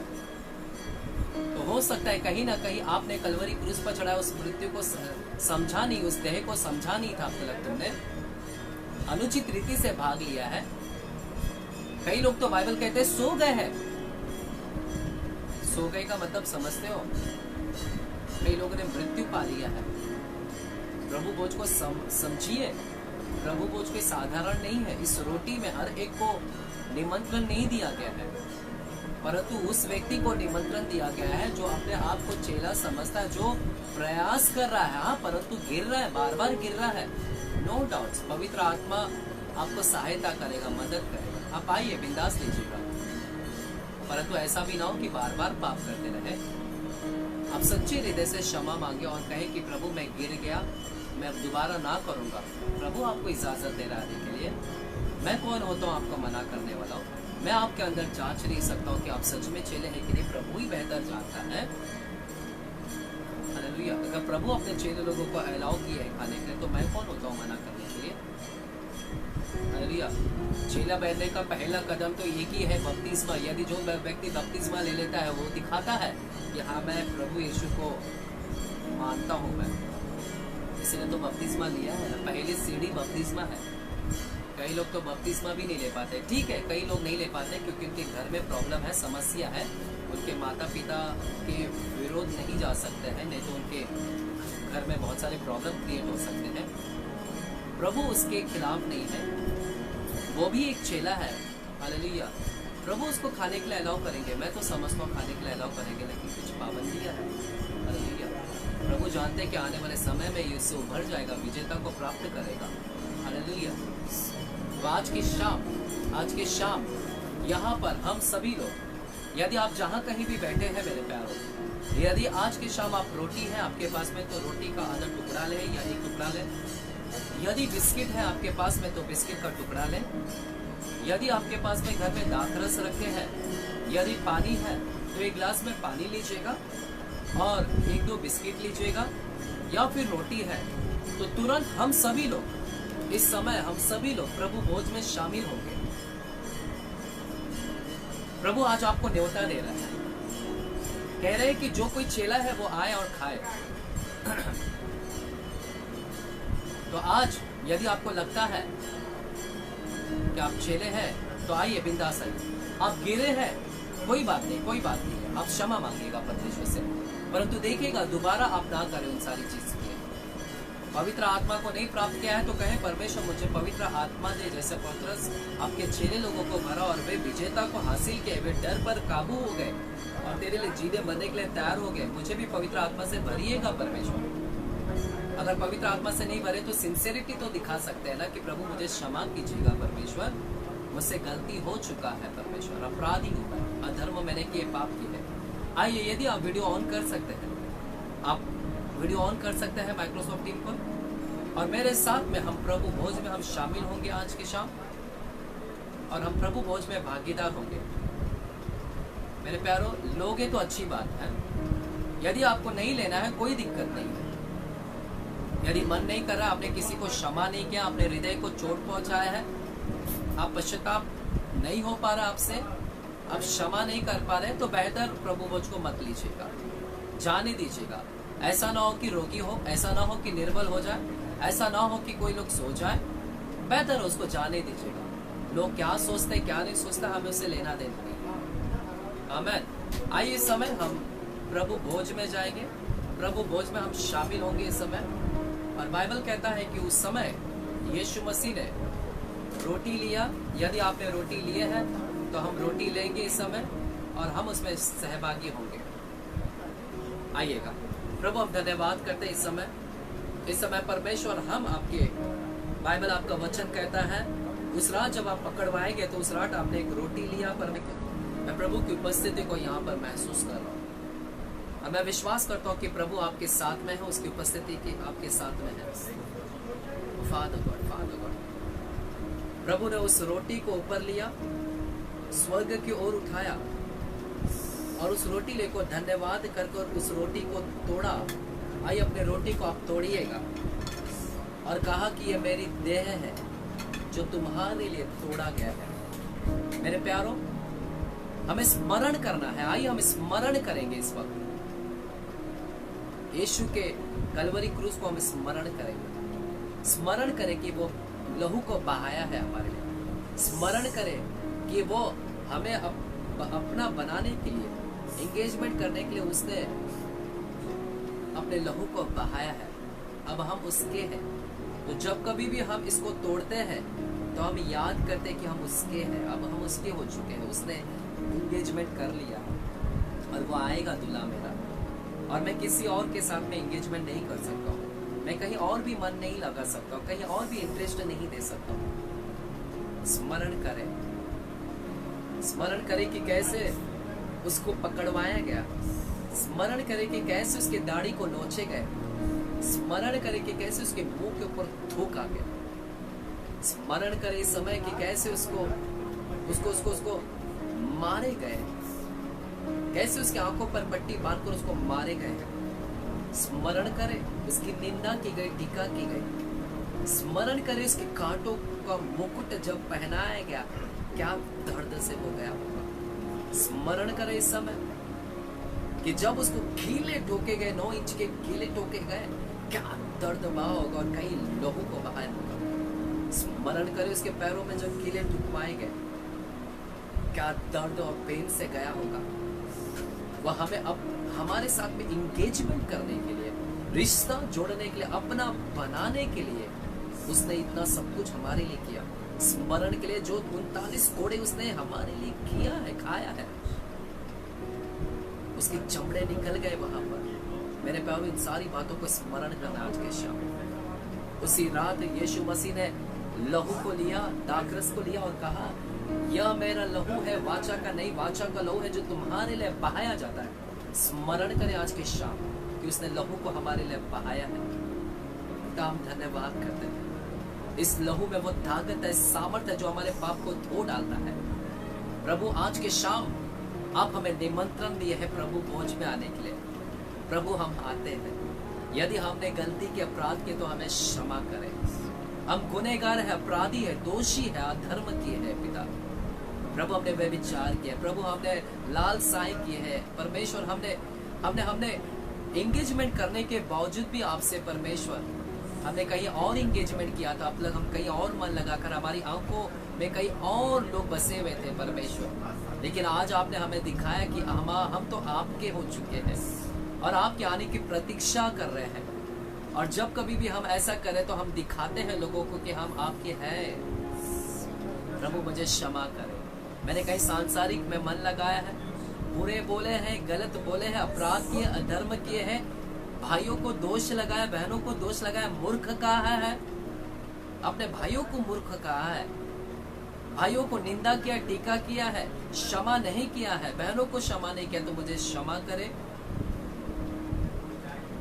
तो हो सकता है कहीं ना कहीं आपने कलवरी क्रूस पर चढ़ाया उस मृत्यु को समझा नहीं, उस देह को समझा नहीं था। आपको लगता तुमने अनुचित रीति से भाग लिया है। कई लोग तो बाइबल कहते हैं सो गए हैं। सो गए का मतलब समझते हो? कई लोगों ने मृत्यु पा लिया है। प्रभु भोज को समझिए। प्रभु भोज कोई साधारण नहीं है। इस रोटी में हर एक को निमंत्रण नहीं दिया गया है, परंतु उस व्यक्ति को निमंत्रण दिया गया है जो अपने आप को चेला समझता है, जो प्रयास कर रहा है, हाँ, परंतु गिर रहा है, बार बार गिर रहा है। नो डाउट्स, पवित्र आत्मा आपको सहायता करेगा, मदद करेगा। आप आइए, बिंदास लीजिएगा, परंतु ऐसा भी ना हो कि बार बार पाप करते रहे। आप सच्चे हृदय से क्षमा मांगे और कहें कि प्रभु मैं गिर गया, मैं अब दोबारा ना करूंगा। प्रभु आपको इजाजत दे रहा है के लिए। मैं कौन होता हूँ आपको मना करने वाला हूँ? मैं आपके अंदर जांच नहीं सकता हूँ कि आप सच में चेले हैं कि नहीं, प्रभु ही बेहतर जानता है। हालेलुया। अगर प्रभु अपने चेले लोगों को अलाउ किया है खाने के लिए, तो मैं कौन होता हूँ मना करने के लिए? हालेलुया। चेला बनने का पहला कदम तो एक ही है, बपतिस्मा। यदि जो व्यक्ति बपतिस्मा ले लेता है, वो दिखाता है कि हाँ, मैं प्रभु यीशु को मानता हूँ। मैं इसलिए तो बपतिस्मा लिया है। पहली सीढ़ी बपतिस्मा है। कई लोग तो बपतिस्मा भी नहीं ले पाते। ठीक है, कई लोग नहीं ले पाते क्योंकि उनके घर में प्रॉब्लम है, समस्या है, उनके माता पिता के विरोध नहीं जा सकते हैं, नहीं तो उनके घर में बहुत सारे प्रॉब्लम क्रिएट हो सकते हैं। प्रभु उसके खिलाफ नहीं है, वो भी एक चेला है। हालेलुया। प्रभु उसको खाने के लिए अलाउ करेंगे। मैं तो समझता हूँ खाने के लिए अलाउ करेंगे, लेकिन कुछ पाबंदियाँ हैं। हालेलुया। प्रभु जानते हैं कि आने वाले समय में यीशु उभर जाएगा, विजेता को प्राप्त करेगा। हालेलुया। तो आज की शाम यहाँ पर हम सभी लोग, यदि आप जहाँ कहीं भी बैठे हैं मेरे प्यारों, यदि आज की शाम आप रोटी है आपके पास में, तो रोटी का आधा टुकड़ा लें या एक टुकड़ा लें। यदि बिस्किट है आपके पास में, तो बिस्किट का टुकड़ा लें। यदि आपके पास में घर में दाखरस रखे हैं, यदि पानी है तो एक गिलास में पानी लीजिएगा और एक दो बिस्किट लीजिएगा। या फिर रोटी है तो तुरंत हम सभी लोग इस समय, हम सभी लोग प्रभु भोज में शामिल होंगे। प्रभु आज आपको न्योता दे रहा है, कह रहे हैं कि जो कोई चेला है वो आए और खाए। तो आज यदि आपको लगता है कि आप चेले हैं, तो आइए, बिंदास आइए। आप गिरे हैं, कोई बात नहीं, कोई बात नहीं है। आप क्षमा मांगिएगा परमेश्वर से, परंतु देखिएगा दोबारा आप ना करें उन सारी चीज के। पवित्र आत्मा को नहीं प्राप्त किया है तो कहें, परमेश्वर मुझे पवित्र आत्मा दे। जैसे पतरस आपके चेले लोगों को भरा और वे विजेता को हासिल किए, वे डर पर काबू हो गए और तेरे लिए जीने मरने के लिए तैयार हो गए। मुझे भी पवित्र आत्मा से भरिएगा परमेश्वर। अगर पवित्र आत्मा से नहीं भरे तो सिंसियरिटी तो दिखा सकते हैं ना कि प्रभु मुझे क्षमा कीजिएगा परमेश्वर, मुझसे गलती हो चुका है परमेश्वर, अपराधी हूँ मैं, अधर्म मैंने किए, पाप किए हैं। आइए, यदि आप वीडियो ऑन कर सकते हैं, आप वीडियो ऑन कर सकते हैं माइक्रोसॉफ्ट टीम पर, और मेरे साथ में हम प्रभु भोज में हम शामिल होंगे आज की शाम, और हम प्रभु भोज में भागीदार होंगे। मेरे प्यारों, लोगे तो अच्छी बात है। यदि आपको नहीं लेना है, कोई दिक्कत नहीं है। यदि मन नहीं कर रहा, आपने किसी को क्षमा नहीं किया, आपने हृदय को चोट पहुंचाया है, आप पश्चाताप नहीं हो पा रहा आपसे, आप क्षमा नहीं कर पा रहे, तो बेहतर प्रभु भोज को मत लीजिएगा, जाने दीजिएगा। ऐसा ना हो कि रोगी हो, ऐसा ना हो कि निर्बल हो जाए, ऐसा ना हो कि कोई लोग सो जाए, बेहतर उसको जाने दीजिएगा। लोग क्या सोचते क्या नहीं सोचते, हमें उसे लेना देना नहीं। आमीन। आइए, इस समय हम प्रभु भोज में जाएंगे, प्रभु भोज में हम शामिल होंगे इस समय। और बाइबल कहता है कि उस समय यीशु मसीह ने रोटी लिया। यदि आपने रोटी लिए है तो हम रोटी लेंगे इस समय और हम उसमें सहभागी होंगे। आइएगा। प्रभु, हम धन्यवाद करते हैं इस समय परमेश्वर, हम आपके, बाइबल आपका वचन कहता है, उस रात जब आप पकड़वाएंगे तो उस रात आपने एक रोटी लिया। पर मैं प्रभु की उपस्थिति को यहाँ पर महसूस कर रहा हूँ। और मैं विश्वास करता हूँ कि प्रभु आपके साथ में है, उसकी उपस्थिति की आपके साथ में है। Father god, father god. प्रभु ने उस रोटी को ऊपर लिया, स्वर्ग की ओर उठाया और उस रोटी लेकर धन्यवाद कर उस रोटी को तोड़ा। आइए अपने रोटी को आप तोड़िएगा और कहा कि ये मेरी देह है जो तुम्हारे लिए तोड़ा गया है। मेरे प्यारों, हमें स्मरण करना है। आइए हम स्मरण करेंगे इस वक्त यीशु के कलवरी क्रूस को हम स्मरण करेंगे। स्मरण करें कि वो लहू को बहाया है हमारे लिए। स्मरण करें कि वो हमें अपना बनाने के लिए, एंगेजमेंट करने के लिए उसने अपने लहू को बहाया है। अब हम उसके हैं। तो जब कभी भी हम इसको तोड़ते हैं तो हम याद करते हैं कि हम उसके हैं। अब हम उसके हो चुके हैं। उसने एंगेजमेंट कर लिया और वो आएगा दूल्हा मेरा, और मैं किसी और के साथ में एंगेजमेंट नहीं कर सकता हूँ। मैं कहीं और भी मन नहीं लगा सकता हूँ, कहीं और भी इंटरेस्ट नहीं दे सकता हूँ। स्मरण करें, स्मरण करें कि कैसे उसको पकड़वाया गया। स्मरण करें कि कैसे उसके दाढ़ी को नोचे गए। स्मरण करें कि कैसे उसके मुंह के ऊपर थूका गया। स्मरण करें इस समय कि कैसे उसको मारे गए, कैसे उसकी आंखों पर पट्टी बांधकर उसको मारे गए। स्मरण करें उसकी निंदा की गई, टीका की गई। स्मरण करें उसके कांटों का मुकुट जब पहनाया गया, क्या दर्द से हो गया होगा। स्मरण करें इस समय कि जब उसको कीले ठोके गए, 9 इंच के कीले ठोके गए, क्या दर्द बहा होगा और कहीं लोगों को बहाया होगा। स्मरण करें उसके पैरों में जब कीले ठुकवाए गए, क्या दर्द और पेन से गया होगा। वह हमें अब हमारे साथ में इंगेजमेंट करने के लिए, रिश्ता जोड़ने के लिए, अपना बनाने के लिए उसने इतना सब कुछ हमारे लिए किया। स्मरण के लिए जो 39 कोड़े उसने हमारे लिए किया है, खाया है, उसके चमड़े निकल गए वहां पर। मेरे प्यारों, इन सारी बातों को स्मरण करना आज के शाम। उसी रात यीशु मसीह ने लहू को लिया, दाखरस को लिया और कहा, यह मेरा लहू है, वाचा का नहीं, वाचा का लहू है जो तुम्हारे लिए बहाया जाता है। स्मरण करें आज के शाम कि उसने लहू को हमारे लिए बहाया है। तो हम धन्यवाद करते हैं। इस लहू में वो ताकत है, सामर्थ्य है जो हमारे पाप को धो डालता है। प्रभु आज के शाम आप हमें निमंत्रण दिए है प्रभु भोज में आने के लिए। प्रभु हम आते हैं। यदि हमने गलती के, अपराध के, तो हमें क्षमा करें। हम गुनहगार है, अपराधी है, दोषी है, अधर्म किए हैं पिता। प्रभु हमने व्यभिचार किया, प्रभु हमने लालसाएं किए हैं परमेश्वर। हमने एंगेजमेंट करने के बावजूद भी आपसे परमेश्वर हमने कहीं और एंगेजमेंट किया था। अब तक हम कहीं और मन लगाकर, हमारी आंखों में कहीं और लोग बसे हुए थे परमेश्वर। लेकिन आज आपने हमें दिखाया कि हम तो आपके हो चुके हैं और आपके आने की प्रतीक्षा कर रहे हैं। और जब कभी भी हम ऐसा करें तो हम दिखाते हैं लोगों को कि हम आपके हैं। प्रभु मुझे क्षमा करें। मैंने कहीं सांसारिक में मन लगाया है, बुरे बोले हैं, गलत बोले हैं, अपराध किए, अधर्म किए हैं, भाइयों को दोष लगाया, बहनों को दोष लगाया, मूर्ख कहा है, अपने भाइयों को मूर्ख कहा है, भाइयों को निंदा किया, टीका किया है, क्षमा नहीं किया है, बहनों को क्षमा नहीं किया। तो मुझे क्षमा करे।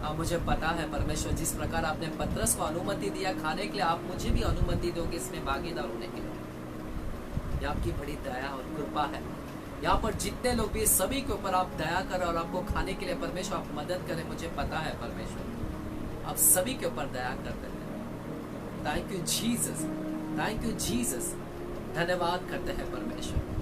अब मुझे पता है परमेश्वर, जिस प्रकार आपने पतरस को अनुमति दिया खाने के लिए, आप मुझे भी अनुमति दोगे इसमें भागीदार होने के लिए। ये आपकी बड़ी दया और कृपा है। यहाँ पर जितने लोग भी, सभी के ऊपर आप दया करें और आपको खाने के लिए परमेश्वर आप मदद करें। मुझे पता है परमेश्वर आप सभी के ऊपर दया करते हैं। Thank you Jesus, thank you Jesus. धन्यवाद करते हैं परमेश्वर।